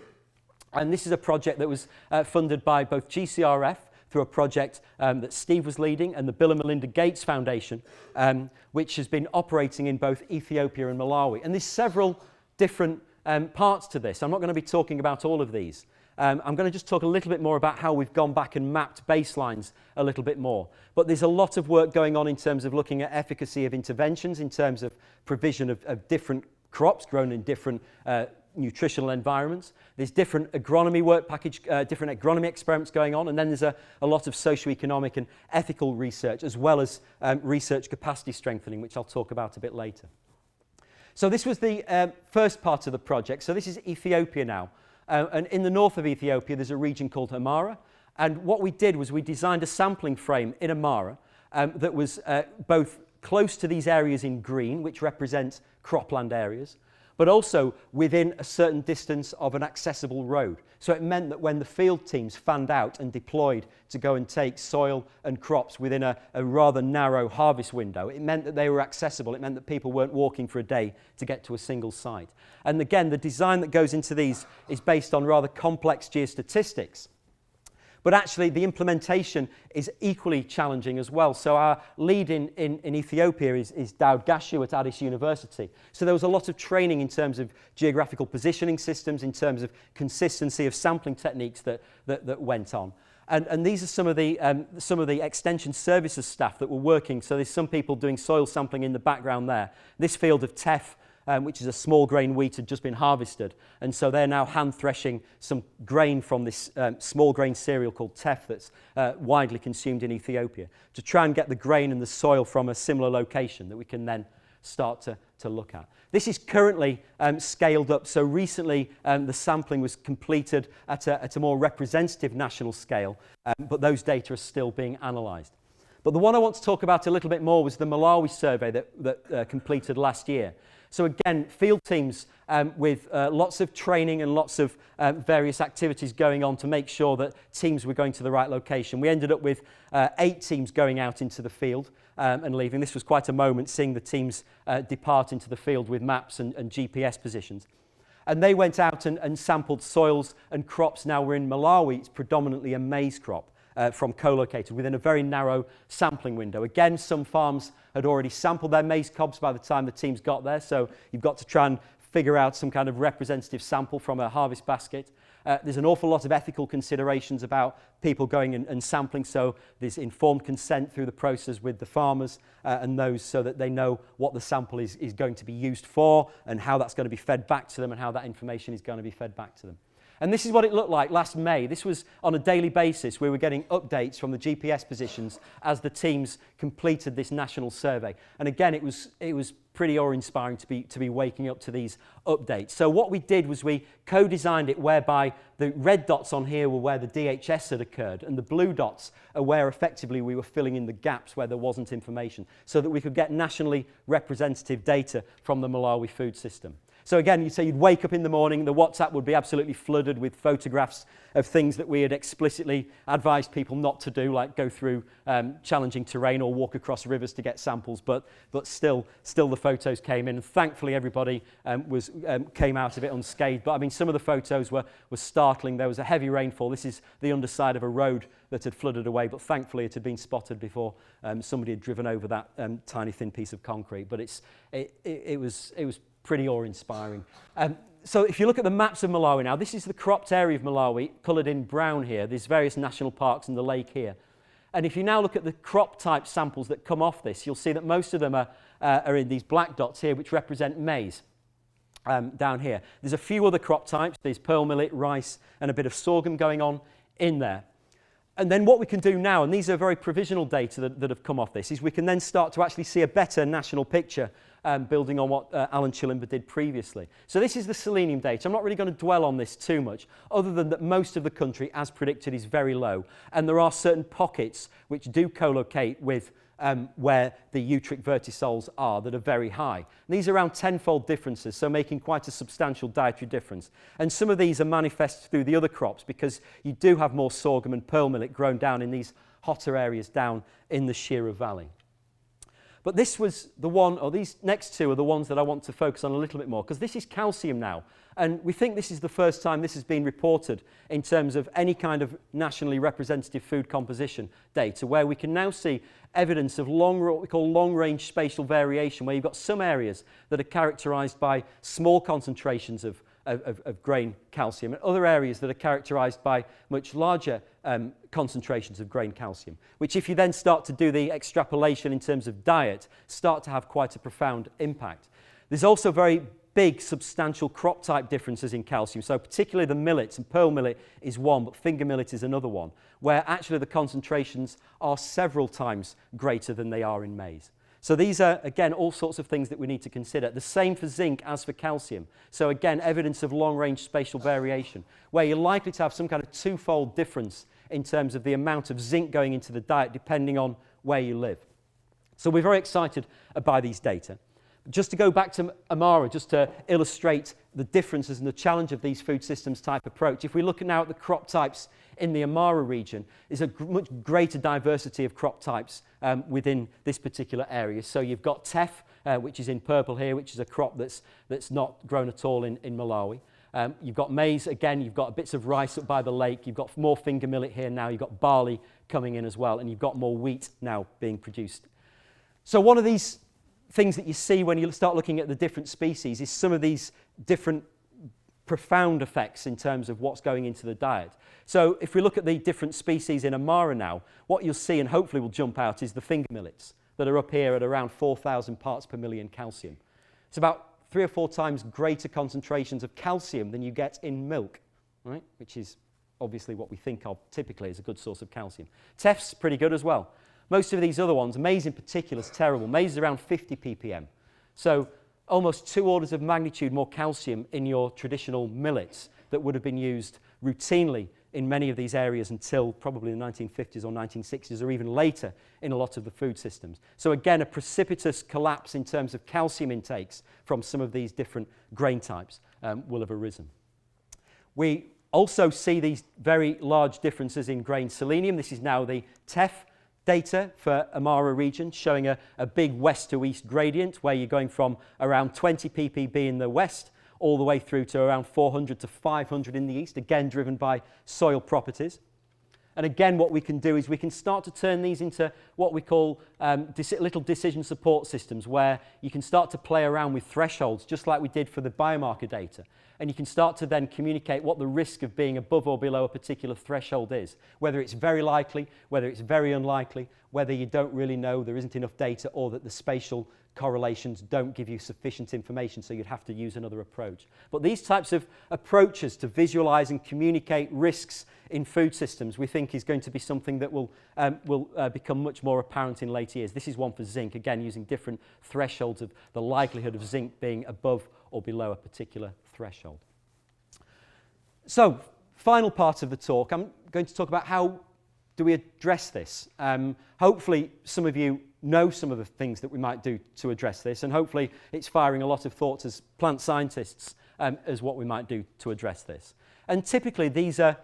And this is a project that was funded by both GCRF through a project that Steve was leading, and the Bill and Melinda Gates Foundation, which has been operating in both Ethiopia and Malawi. And there's several different parts to this. I'm not going to be talking about all of these. I'm going to just talk a little bit more about how we've gone back and mapped baselines a little bit more. But there's a lot of work going on in terms of looking at efficacy of interventions, in terms of provision of different crops grown in different nutritional environments. There's different agronomy work package, different agronomy experiments going on, and then there's a lot of socioeconomic and ethical research, as well as research capacity strengthening, which I'll talk about a bit later. So this was the first part of the project. So this is Ethiopia now. And in the north of Ethiopia, there's a region called Amara. And what we did was we designed a sampling frame in Amara that was both close to these areas in green, which represent cropland areas, but also within a certain distance of an accessible road. So it meant that when the field teams fanned out and deployed to go and take soil and crops within a rather narrow harvest window, it meant that they were accessible. It meant that people weren't walking for a day to get to a single site. And again, the design that goes into these is based on rather complex geostatistics. But actually, the implementation is equally challenging as well. So our lead in Ethiopia is Daud Gashu at Addis University. So there was a lot of training in terms of geographical positioning systems, in terms of consistency of sampling techniques that went on. And these are some of the extension services staff that were working. So there's some people doing soil sampling in the background there. This field of Teff, which is a small grain wheat, had just been harvested. And so they're now hand threshing some grain from this small grain cereal called Teff that's widely consumed in Ethiopia to try and get the grain and the soil from a similar location that we can then start to look at. This is currently scaled up. So recently the sampling was completed at a more representative national scale, but those data are still being analysed. But the one I want to talk about a little bit more was the Malawi survey that completed last year. So again, field teams with lots of training and lots of various activities going on to make sure that teams were going to the right location. We ended up with 8 teams going out into the field and leaving. This was quite a moment, seeing the teams depart into the field with maps and GPS positions. And they went out and sampled soils and crops. Now we're in Malawi, it's predominantly a maize crop. From co-located within a very narrow sampling window. Again, some farms had already sampled their maize cobs by the time the teams got there, so you've got to try and figure out some kind of representative sample from a harvest basket. There's an awful lot of ethical considerations about people going and sampling, so there's informed consent through the process with the farmers and those, so that they know what the sample is going to be used for and how that's going to be fed back to them and how that information is going to be fed back to them. And this is what it looked like last May. This was on a daily basis. We were getting updates from the GPS positions as the teams completed this national survey. And again, it was pretty awe-inspiring to be waking up to these updates. So what we did was we co-designed it whereby the red dots on here were where the DHS had occurred, and the blue dots are where effectively we were filling in the gaps where there wasn't information, so that we could get nationally representative data from the Malawi food system. So again, you'd wake up in the morning, the WhatsApp would be absolutely flooded with photographs of things that we had explicitly advised people not to do, like go through challenging terrain or walk across rivers to get samples, but still the photos came in. And thankfully, everybody came out of it unscathed. But I mean, some of the photos were startling. There was a heavy rainfall. This is the underside of a road that had flooded away, but thankfully it had been spotted before somebody had driven over that tiny thin piece of concrete. But it was pretty awe-inspiring. So if you look at the maps of Malawi now, this is the cropped area of Malawi, coloured in brown here. There's various national parks and the lake here. And if you now look at the crop type samples that come off this, you'll see that most of them are in these black dots here, which represent maize down here. There's a few other crop types. There's pearl millet, rice, and a bit of sorghum going on in there. And then what we can do now, and these are very provisional data that have come off this, is we can then start to actually see a better national picture building on what Alan Chilimba did previously. So this is the selenium data. I'm not really going to dwell on this too much, other than that most of the country, as predicted, is very low. And there are certain pockets which do co-locate with where the eutric vertisols are that are very high. These are around 10-fold differences, so making quite a substantial dietary difference. And some of these are manifest through the other crops because you do have more sorghum and pearl millet grown down in these hotter areas down in the Shira Valley. But this was the one, or these next two are the ones that I want to focus on a little bit more, because this is calcium now. And we think this is the first time this has been reported in terms of any kind of nationally representative food composition data, where we can now see evidence of what we call long-range spatial variation, where you've got some areas that are characterised by small concentrations of grain calcium, and other areas that are characterised by much larger concentrations of grain calcium, which if you then start to do the extrapolation in terms of diet, start to have quite a profound impact. There's also very big substantial crop type differences in calcium, so particularly the millets, and pearl millet is one, but finger millet is another one, where actually the concentrations are several times greater than they are in maize. So these are, again, all sorts of things that we need to consider. The same for zinc as for calcium. So again, evidence of long-range spatial variation, where you're likely to have some kind of twofold difference in terms of the amount of zinc going into the diet depending on where you live. So we're very excited by these data. Just to go back to Amara, just to illustrate the differences and the challenge of these food systems type approach, if we look now at the crop types in the Amara region, there's a much greater diversity of crop types within this particular area. So you've got Teff, which is in purple here, which is a crop that's not grown at all in Malawi. You've got maize, again, you've got bits of rice up by the lake, you've got more finger millet here now, you've got barley coming in as well, and you've got more wheat now being produced. So one of these things that you see when you start looking at the different species is some of these different profound effects in terms of what's going into the diet. So if we look at the different species in Amara now, what you'll see, and hopefully will jump out, is the finger millets that are up here at around 4,000 parts per million calcium. It's about 3 or 4 times greater concentrations of calcium than you get in milk, right? Which is obviously what we think of typically as a good source of calcium. Teff's pretty good as well. Most of these other ones, maize in particular, is terrible. Maize is around 50 ppm. So almost 2 orders of magnitude more calcium in your traditional millets that would have been used routinely in many of these areas until probably the 1950s or 1960s or even later in a lot of the food systems. So again, a precipitous collapse in terms of calcium intakes from some of these different grain types will have arisen. We also see these very large differences in grain selenium. This is now the Teff data for Amara region, showing a big west to east gradient where you're going from around 20 ppb in the west all the way through to around 400 to 500 in the east, again driven by soil properties. And again, what we can do is we can start to turn these into what we call little decision support systems, where you can start to play around with thresholds, just like we did for the biomarker data. And you can start to then communicate what the risk of being above or below a particular threshold is, whether it's very likely, whether it's very unlikely, whether you don't really know, there isn't enough data, or that the spatial correlations don't give you sufficient information, so you'd have to use another approach. But these types of approaches to visualize and communicate risks in food systems, we think is going to be something that will become much more apparent in later years. This is one for zinc, again using different thresholds of the likelihood of zinc being above or below a particular threshold. So, final part of the talk, I'm going to talk about how do we address this. Hopefully some of you know some of the things that we might do to address this, and hopefully it's firing a lot of thoughts as plant scientists as what we might do to address this. And typically these are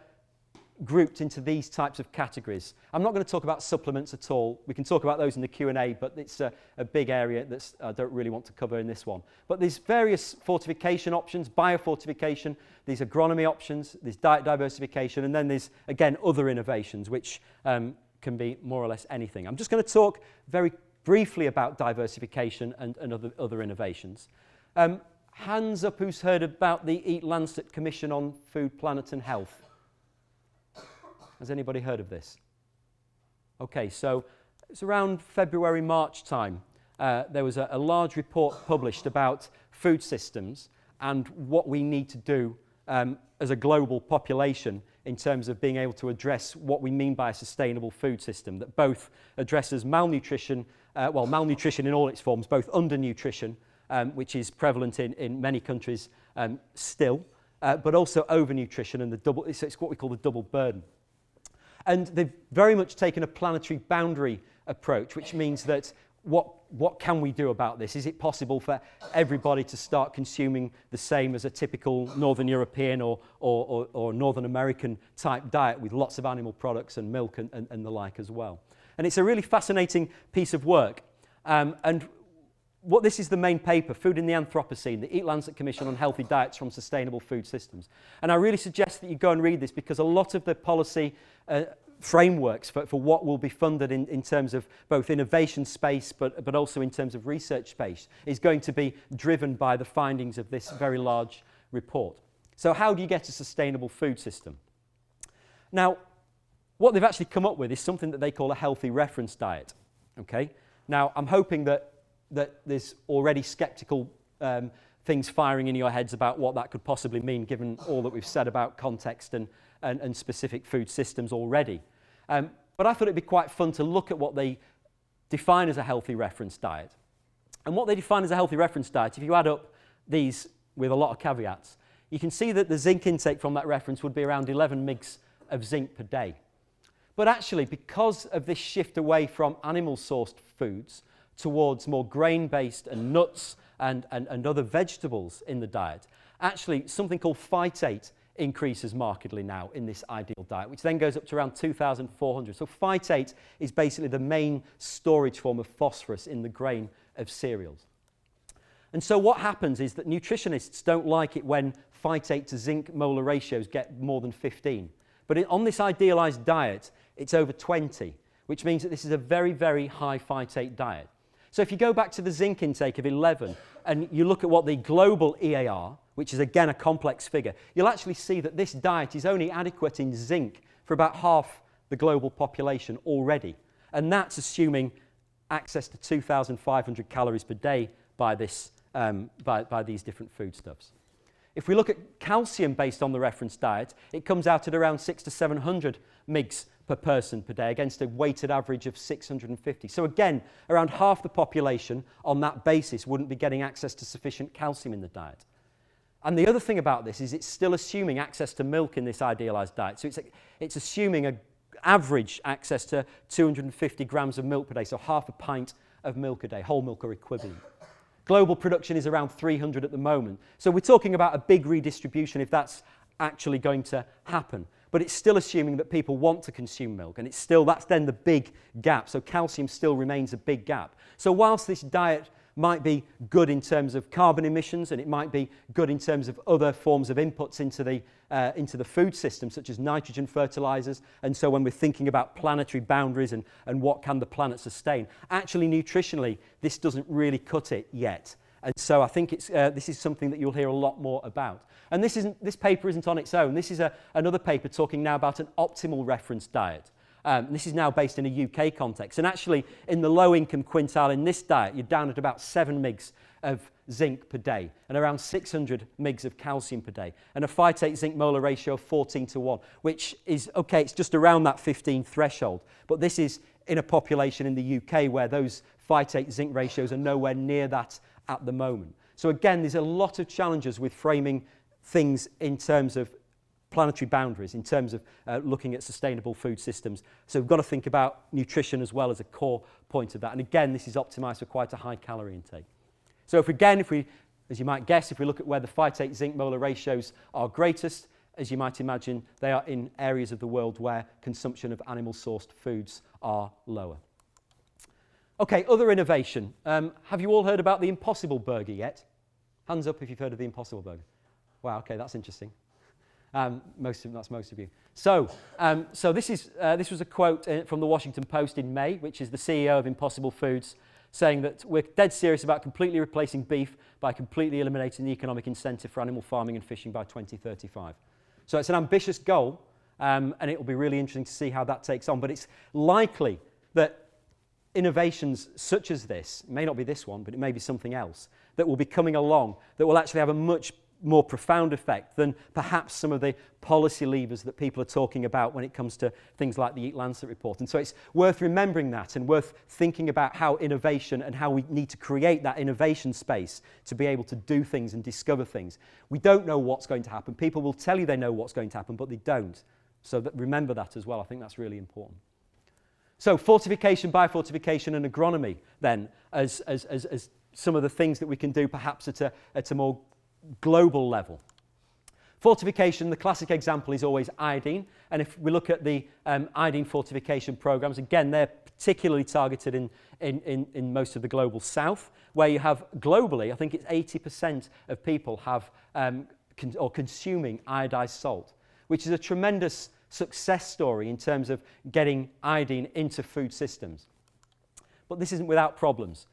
grouped into these types of categories. I'm not going to talk about supplements at all. We can talk about those in the Q&A, but it's a big area that I don't really want to cover in this one. But there's various fortification options, biofortification, these agronomy options, there's diet diversification, and then there's, again, other innovations, which can be more or less anything. I'm just going to talk very briefly about diversification and other innovations. Hands up who's heard about the Eat Lancet Commission on Food, Planet and Health. Has anybody heard of this? Okay, so it's around February, March time. There was a large report published about food systems and what we need to do as a global population in terms of being able to address what we mean by a sustainable food system that both addresses malnutrition, malnutrition in all its forms, both undernutrition, which is prevalent in many countries still, but also overnutrition and it's what we call the double burden. And they've very much taken a planetary boundary approach, which means that what can we do about this? Is it possible for everybody to start consuming the same as a typical Northern European or Northern American type diet with lots of animal products and milk and the like as well? And it's a really fascinating piece of work. And what this is the main paper, Food in the Anthropocene, the Eat Lancet Commission on Healthy Diets from Sustainable Food Systems. And I really suggest that you go and read this, because a lot of the policy frameworks for what will be funded in terms of both innovation space but also in terms of research space is going to be driven by the findings of this very large report. So how do you get a sustainable food system? Now, what they've actually come up with is something that they call a healthy reference diet. Okay? Now, I'm hoping that there's already sceptical things firing in your heads about what that could possibly mean, given all that we've said about context and specific food systems already. But I thought it'd be quite fun to look at what they define as a healthy reference diet. And what they define as a healthy reference diet, if you add up these with a lot of caveats, you can see that the zinc intake from that reference would be around 11 mg of zinc per day. But actually, because of this shift away from animal-sourced foods towards more grain-based and nuts and other vegetables in the diet, actually something called phytate increases markedly now in this ideal diet, which then goes up to around 2,400. So phytate is basically the main storage form of phosphorus in the grain of cereals. And so what happens is that nutritionists don't like it when phytate to zinc molar ratios get more than 15. But on this idealized diet, it's over 20, which means that this is a very, very high phytate diet. So if you go back to the zinc intake of 11 and you look at what the global EAR, which is again a complex figure, you'll actually see that this diet is only adequate in zinc for about half the global population already. And that's assuming access to 2,500 calories per day by these different foodstuffs. If we look at calcium based on the reference diet, it comes out at around 600 to 700 mg per person per day against a weighted average of 650. So again, around half the population on that basis wouldn't be getting access to sufficient calcium in the diet. And the other thing about this is it's still assuming access to milk in this idealized diet. So it's assuming an average access to 250 grams of milk per day, so half a pint of milk a day, whole milk or equivalent. Global production is around 300 at the moment. So we're talking about a big redistribution if that's actually going to happen. But it's still assuming that people want to consume milk, and that's then the big gap. So calcium still remains a big gap. So whilst this diet might be good in terms of carbon emissions, and it might be good in terms of other forms of inputs into the food system, such as nitrogen fertilizers, and so when we're thinking about planetary boundaries and what can the planet sustain, actually nutritionally this doesn't really cut it yet. And so I think this is something that you'll hear a lot more about. And this paper isn't on its own. This is another paper talking now about an optimal reference diet. This is now based in a UK context. And actually, in the low-income quintile in this diet, you're down at about 7 mg of zinc per day and around 600 mg of calcium per day, and a phytate zinc molar ratio of 14:1, which is, okay, it's just around that 15 threshold. But this is in a population in the UK where those phytate zinc ratios are nowhere near that at the moment. So again, there's a lot of challenges with framing things in terms of planetary boundaries, in terms of looking at sustainable food systems. So we've got to think about nutrition as well as a core point of that. And again, this is optimized for quite a high calorie intake. So if we, as you might guess, if we look at where the phytate zinc molar ratios are greatest, as you might imagine, they are in areas of the world where consumption of animal-sourced foods are lower. Okay, other innovation. Have you all heard about the Impossible Burger yet? Hands up if you've heard of the Impossible Burger. Wow, okay, that's interesting. That's most of you. So this was a quote from the Washington Post in May, which is the CEO of Impossible Foods, saying that we're dead serious about completely replacing beef by completely eliminating the economic incentive for animal farming and fishing by 2035. So it's an ambitious goal, and it will be really interesting to see how that takes on. But it's likely that innovations such as this, it may not be this one, but it may be something else, that will be coming along that will actually have a much more profound effect than perhaps some of the policy levers that people are talking about when it comes to things like the Eat Lancet report. And so it's worth remembering that and worth thinking about how innovation and how we need to create that innovation space to be able to do things and discover things. We don't know what's going to happen. People will tell you they know what's going to happen, but they don't. So remember that as well. I think that's really important. So fortification, biofortification and agronomy then as some of the things that we can do perhaps at a more global level. Fortification, the classic example is always iodine, and if we look at the iodine fortification programs, again they're particularly targeted in most of the global south, where you have globally, I think it's 80% of people have consuming iodized salt, which is a tremendous success story in terms of getting iodine into food systems. But this isn't without problems.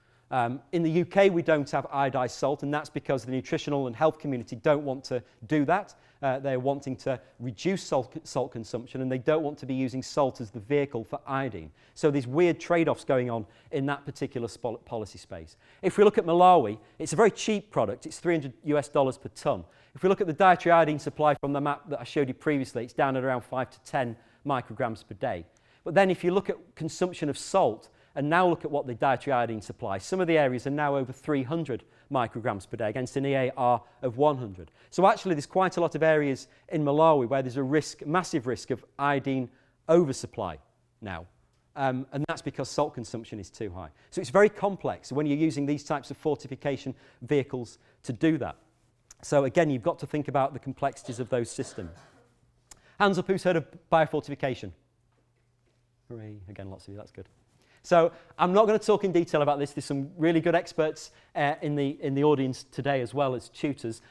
In the UK, we don't have iodized salt, and that's because the nutritional and health community don't want to do that. They're wanting to reduce salt consumption, and they don't want to be using salt as the vehicle for iodine. So there's weird trade-offs going on in that particular policy space. If we look at Malawi, it's a very cheap product. It's $300 per tonne. If we look at the dietary iodine supply from the map that I showed you previously, it's down at around 5 to 10 micrograms per day. But then if you look at consumption of salt, and now look at what the dietary iodine supply. Some of the areas are now over 300 micrograms per day against an EAR of 100. So actually there's quite a lot of areas in Malawi where there's a risk, massive risk of iodine oversupply now. and that's because salt consumption is too high. So it's very complex when you're using these types of fortification vehicles to do that. So again, you've got to think about the complexities of those systems. Hands up, who's heard of biofortification? Hooray, again, lots of you, that's good. So I'm not going to talk in detail about this. There's some really good experts in the audience today as well as tutors.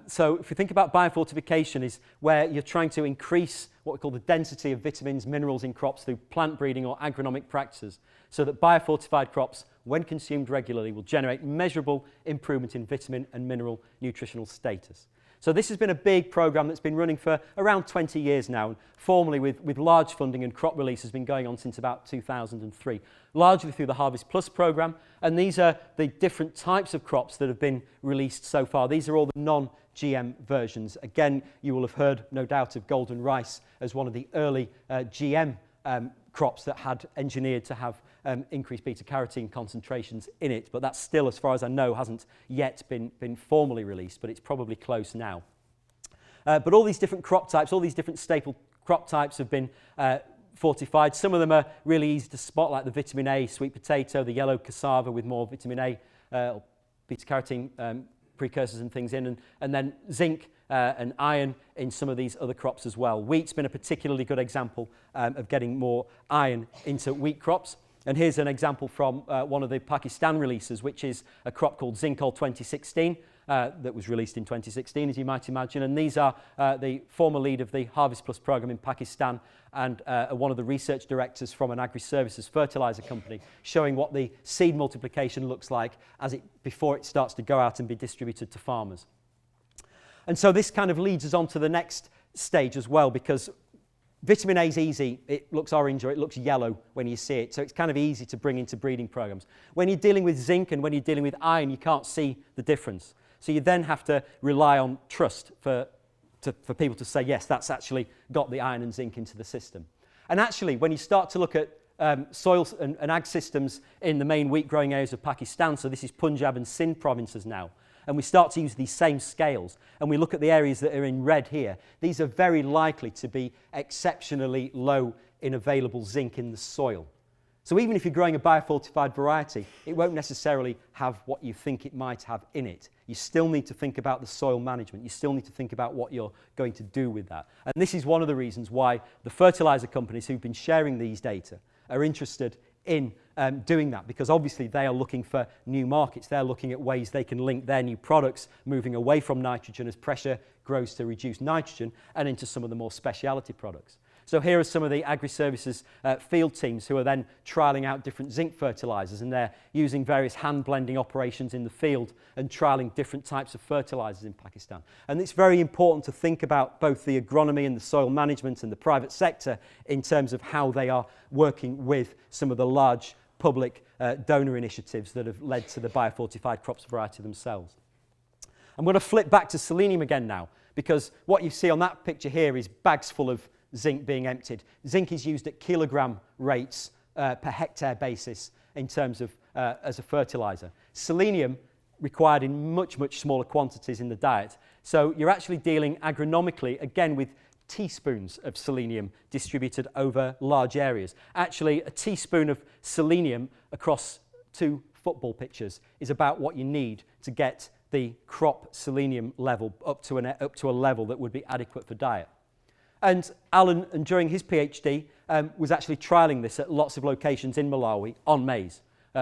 So if you think about biofortification, is where you're trying to increase what we call the density of vitamins, minerals in crops through plant breeding or agronomic practices, so that biofortified crops, when consumed regularly, will generate measurable improvement in vitamin and mineral nutritional status. So this has been a big program that's been running for around 20 years now, and formally with large funding, and crop release has been going on since about 2003, largely through the Harvest Plus program. And these are the different types of crops that have been released so far. These are all the non-GM versions. Again, you will have heard, no doubt, of golden rice as one of the early GM crops that had engineered to have increased beta-carotene concentrations in it, but that still, as far as I know, hasn't yet been formally released, but it's probably close now. But all these different crop types, all these different staple crop types have been fortified. Some of them are really easy to spot, like the vitamin A sweet potato, the yellow cassava with more vitamin A, beta-carotene precursors and things in, and then zinc and iron in some of these other crops as well. Wheat's been a particularly good example of getting more iron into wheat crops. And here's an example from one of the Pakistan releases, which is a crop called Zinc 2016 that was released in 2016, as you might imagine. And these are the former lead of the Harvest Plus program in Pakistan and one of the research directors from an agri-services fertilizer company, showing what the seed multiplication looks like before it starts to go out and be distributed to farmers. And so this kind of leads us on to the next stage as well, because vitamin A is easy. It looks orange or it looks yellow when you see it, so it's kind of easy to bring into breeding programs. When you're dealing with zinc and when you're dealing with iron, you can't see the difference. So you then have to rely on trust for people to say, yes, that's actually got the iron and zinc into the system. And actually, when you start to look at soil and ag systems in the main wheat growing areas of Pakistan, so this is Punjab and Sindh provinces now, and we start to use these same scales, and we look at the areas that are in red here, these are very likely to be exceptionally low in available zinc in the soil. So even if you're growing a biofortified variety, it won't necessarily have what you think it might have in it. You still need to think about the soil management. You still need to think about what you're going to do with that. And this is one of the reasons why the fertilizer companies who've been sharing these data are interested in doing that, because obviously they are looking for new markets. They're looking at ways they can link their new products moving away from nitrogen as pressure grows to reduce nitrogen and into some of the more specialty products. So here are some of the agri-services field teams who are then trialling out different zinc fertilizers, and they're using various hand blending operations in the field and trialing different types of fertilizers in Pakistan. And it's very important to think about both the agronomy and the soil management and the private sector in terms of how they are working with some of the large public donor initiatives that have led to the biofortified crops variety themselves. I'm going to flip back to selenium again now, because what you see on that picture here is bags full of zinc being emptied. Zinc is used at kilogram rates per hectare basis in terms of as a fertilizer. Selenium required in much, much smaller quantities in the diet. So you're actually dealing agronomically, again, with teaspoons of selenium distributed over large areas. Actually, a teaspoon of selenium across 2 football pitches is about what you need to get the crop selenium level up to a level that would be adequate for diet. And Alan, and during his PhD, was actually trialling this at lots of locations in Malawi on maize,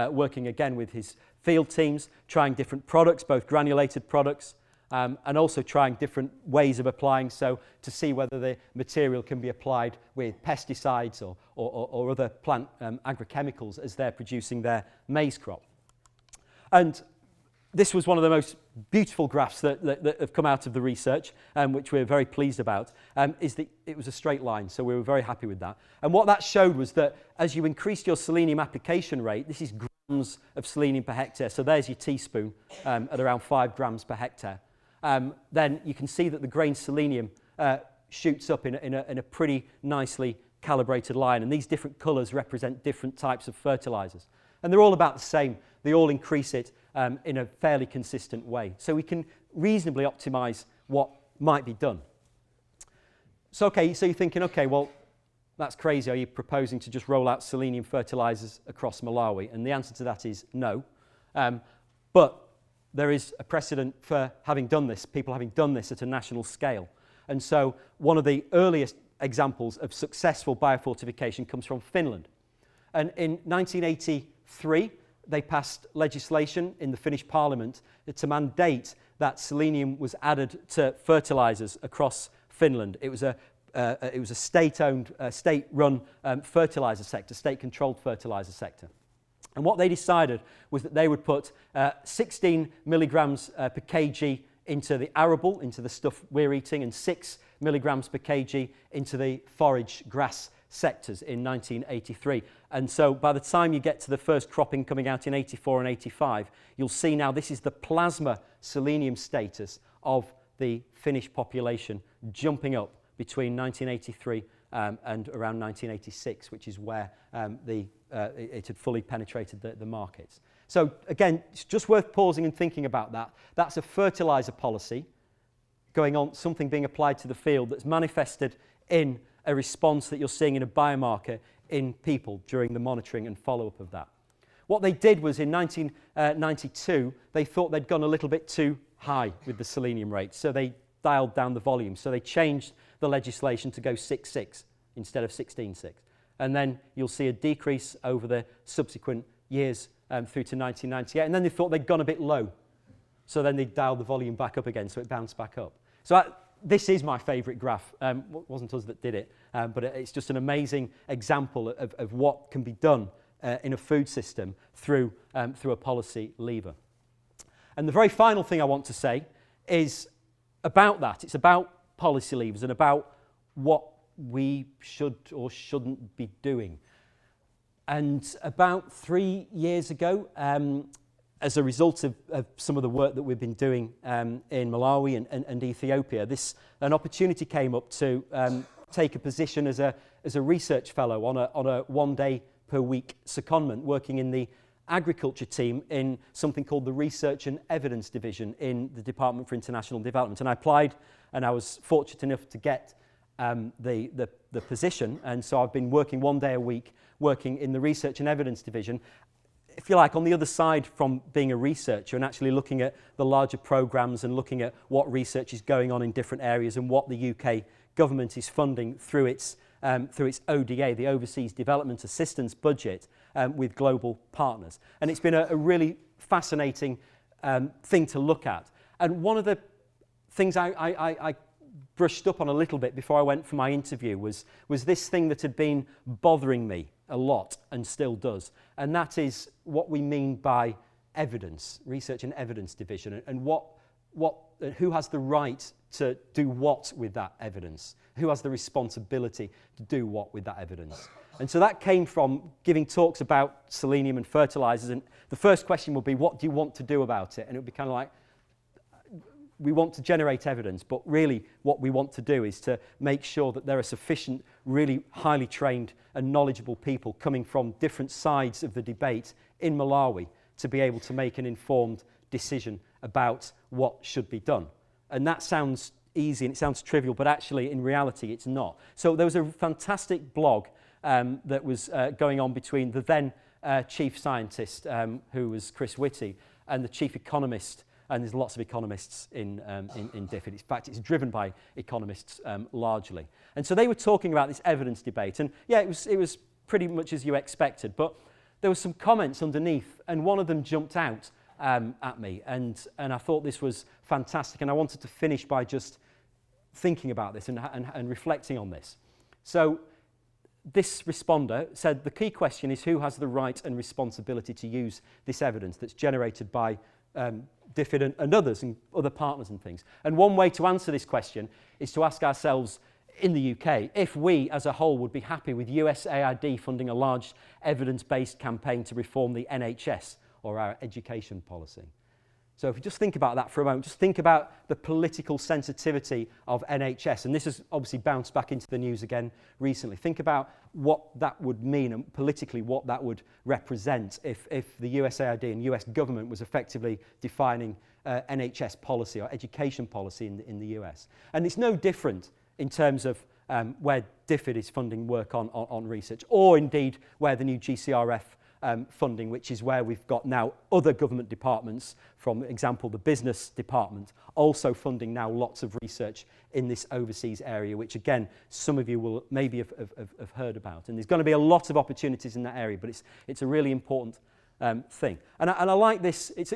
working again with his field teams, trying different products, both granulated products, and also trying different ways of applying, so to see whether the material can be applied with pesticides or other plant agrochemicals as they're producing their maize crop. And this was one of the most beautiful graphs that have come out of the research, which we're very pleased about, is that it was a straight line, so we were very happy with that. And what that showed was that as you increased your selenium application rate, this is grams of selenium per hectare, so there's your teaspoon at around 5 grams per hectare, then you can see that the grain selenium shoots up in a pretty nicely calibrated line, and these different colours represent different types of fertilizers. And they're all about the same. They all increase it in a fairly consistent way. So we can reasonably optimize what might be done. So, so you're thinking, well, that's crazy. Are you proposing to just roll out selenium fertilisers across Malawi? And the answer to that is no. But there is a precedent for having done this, people having done this at a national scale. And so one of the earliest examples of successful biofortification comes from Finland. And in 1983, they passed legislation in the Finnish parliament to mandate that selenium was added to fertilisers across Finland. It was a state-owned, state-run fertiliser sector, state-controlled fertiliser sector. And what they decided was that they would put 16 milligrams per kg into the arable, into the stuff we're eating, and 6 milligrams per kg into the forage grass sectors in 1983. And so by the time you get to the first cropping coming out in 84 and 85, you'll see now this is the plasma selenium status of the Finnish population jumping up between 1983 and around 1986, which is where it had fully penetrated the markets. So again, it's just worth pausing and thinking about that. That's a fertiliser policy going on, something being applied to the field that's manifested in a response that you're seeing in a biomarker in people during the monitoring and follow-up of that. What they did was in 1992, they thought they'd gone a little bit too high with the selenium rate, so they dialed down the volume. So they changed the legislation to go 6.6 instead of 16.6. And then you'll see a decrease over the subsequent years through to 1998. And then they thought they'd gone a bit low. So then they dialed the volume back up again, so it bounced back up. So this is my favourite graph. It wasn't us that did it, but it's just an amazing example of what can be done in a food system through a policy lever. And the very final thing I want to say is about that. It's about policy levers and about what we should or shouldn't be doing. And about 3 years ago, as a result of some of the work that we've been doing in Malawi and Ethiopia, an opportunity came up to take a position as a research fellow on a 1 day per week secondment working in the agriculture team in something called the Research and Evidence Division in the Department for International Development. And I applied, and I was fortunate enough to get the position. And so I've been working 1 day a week, working in the Research and Evidence Division, if you like, on the other side from being a researcher and actually looking at the larger programs and looking at what research is going on in different areas and what the UK government is funding through its ODA, the Overseas Development Assistance budget, with global partners. And it's been a really fascinating thing to look at. And one of the things I brushed up on a little bit before I went for my interview was this thing that had been bothering me a lot and still does. And that is what we mean by evidence, Research and Evidence Division, and who has the right to do what with that evidence? Who has the responsibility to do what with that evidence? And so that came from giving talks about selenium and fertilisers. And the first question would be, what do you want to do about it? And it would be kind of like, we want to generate evidence, but really what we want to do is to make sure that there are sufficient, really highly trained and knowledgeable people coming from different sides of the debate in Malawi to be able to make an informed decision about what should be done. And that sounds easy and it sounds trivial, but actually in reality it's not. So there was a fantastic blog that was going on between the then chief scientist, who was Chris Whitty, and the chief economist. And there's lots of economists in DIF. In fact, it's driven by economists largely. And so they were talking about this evidence debate. And yeah, it was pretty much as you expected. But there were some comments underneath, and one of them jumped out at me. And I thought this was fantastic. And I wanted to finish by just thinking about this and reflecting on this. So this responder said, the key question is who has the right and responsibility to use this evidence that's generated by DFID and others and other partners and things. And one way to answer this question is to ask ourselves in the UK if we as a whole would be happy with USAID funding a large evidence-based campaign to reform the NHS or our education policy. So if you just think about that for a moment, just think about the political sensitivity of NHS, and this has obviously bounced back into the news again recently. Think about what that would mean and politically what that would represent if the USAID and US government was effectively defining NHS policy or education policy in the US. And it's no different in terms of where DFID is funding work on research, or indeed where the new GCRF funding, which is where we've got now other government departments, from example the business department, also funding now lots of research in this overseas area, which again some of you will maybe have heard about. And there's going to be a lot of opportunities in that area, but it's a really important thing. And I like this. It's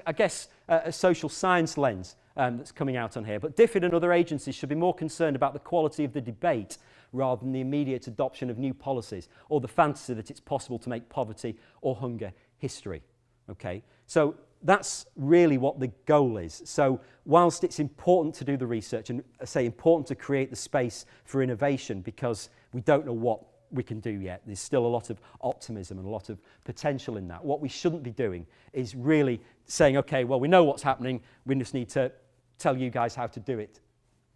I guess a social science lens that's coming out on here. But DFID and other agencies should be more concerned about the quality of the debate rather than the immediate adoption of new policies or the fantasy that it's possible to make poverty or hunger history. Okay, so that's really what the goal is. So whilst it's important to do the research and I say important to create the space for innovation, because we don't know what we can do yet, there's still a lot of optimism and a lot of potential in that. What we shouldn't be doing is really saying, okay, well, we know what's happening, we just need to tell you guys how to do it,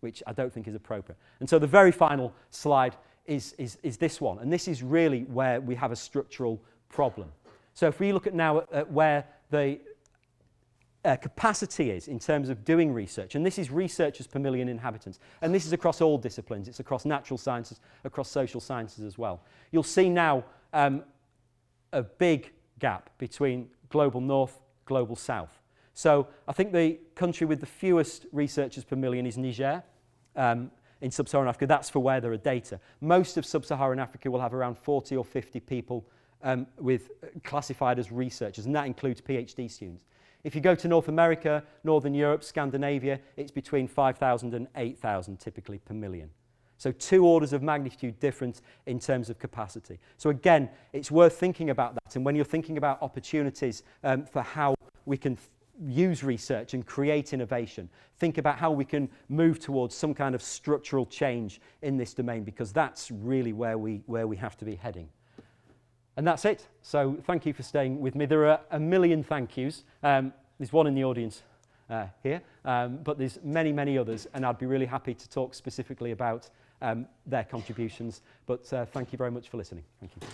which I don't think is appropriate. And so the very final slide is this one, and this is really where we have a structural problem. So if we look at now at where the capacity is in terms of doing research, and this is researchers per million inhabitants, and this is across all disciplines, it's across natural sciences, across social sciences as well. You'll see now a big gap between global north, global south. So I think the country with the fewest researchers per million is Niger in sub-Saharan Africa. That's for where there are data. Most of sub-Saharan Africa will have around 40 or 50 people with classified as researchers, and that includes PhD students. If you go to North America, Northern Europe, Scandinavia, it's between 5,000 and 8,000 typically per million. So 2 orders of magnitude difference in terms of capacity. So again, it's worth thinking about that. And when you're thinking about opportunities for how we can use research and create innovation, think about how we can move towards some kind of structural change in this domain, because that's really where we have to be heading. And that's it. So thank you for staying with me. There are a million thank yous. There's one in the audience here, but there's many, many others, and I'd be really happy to talk specifically about their contributions. But thank you very much for listening. Thank you.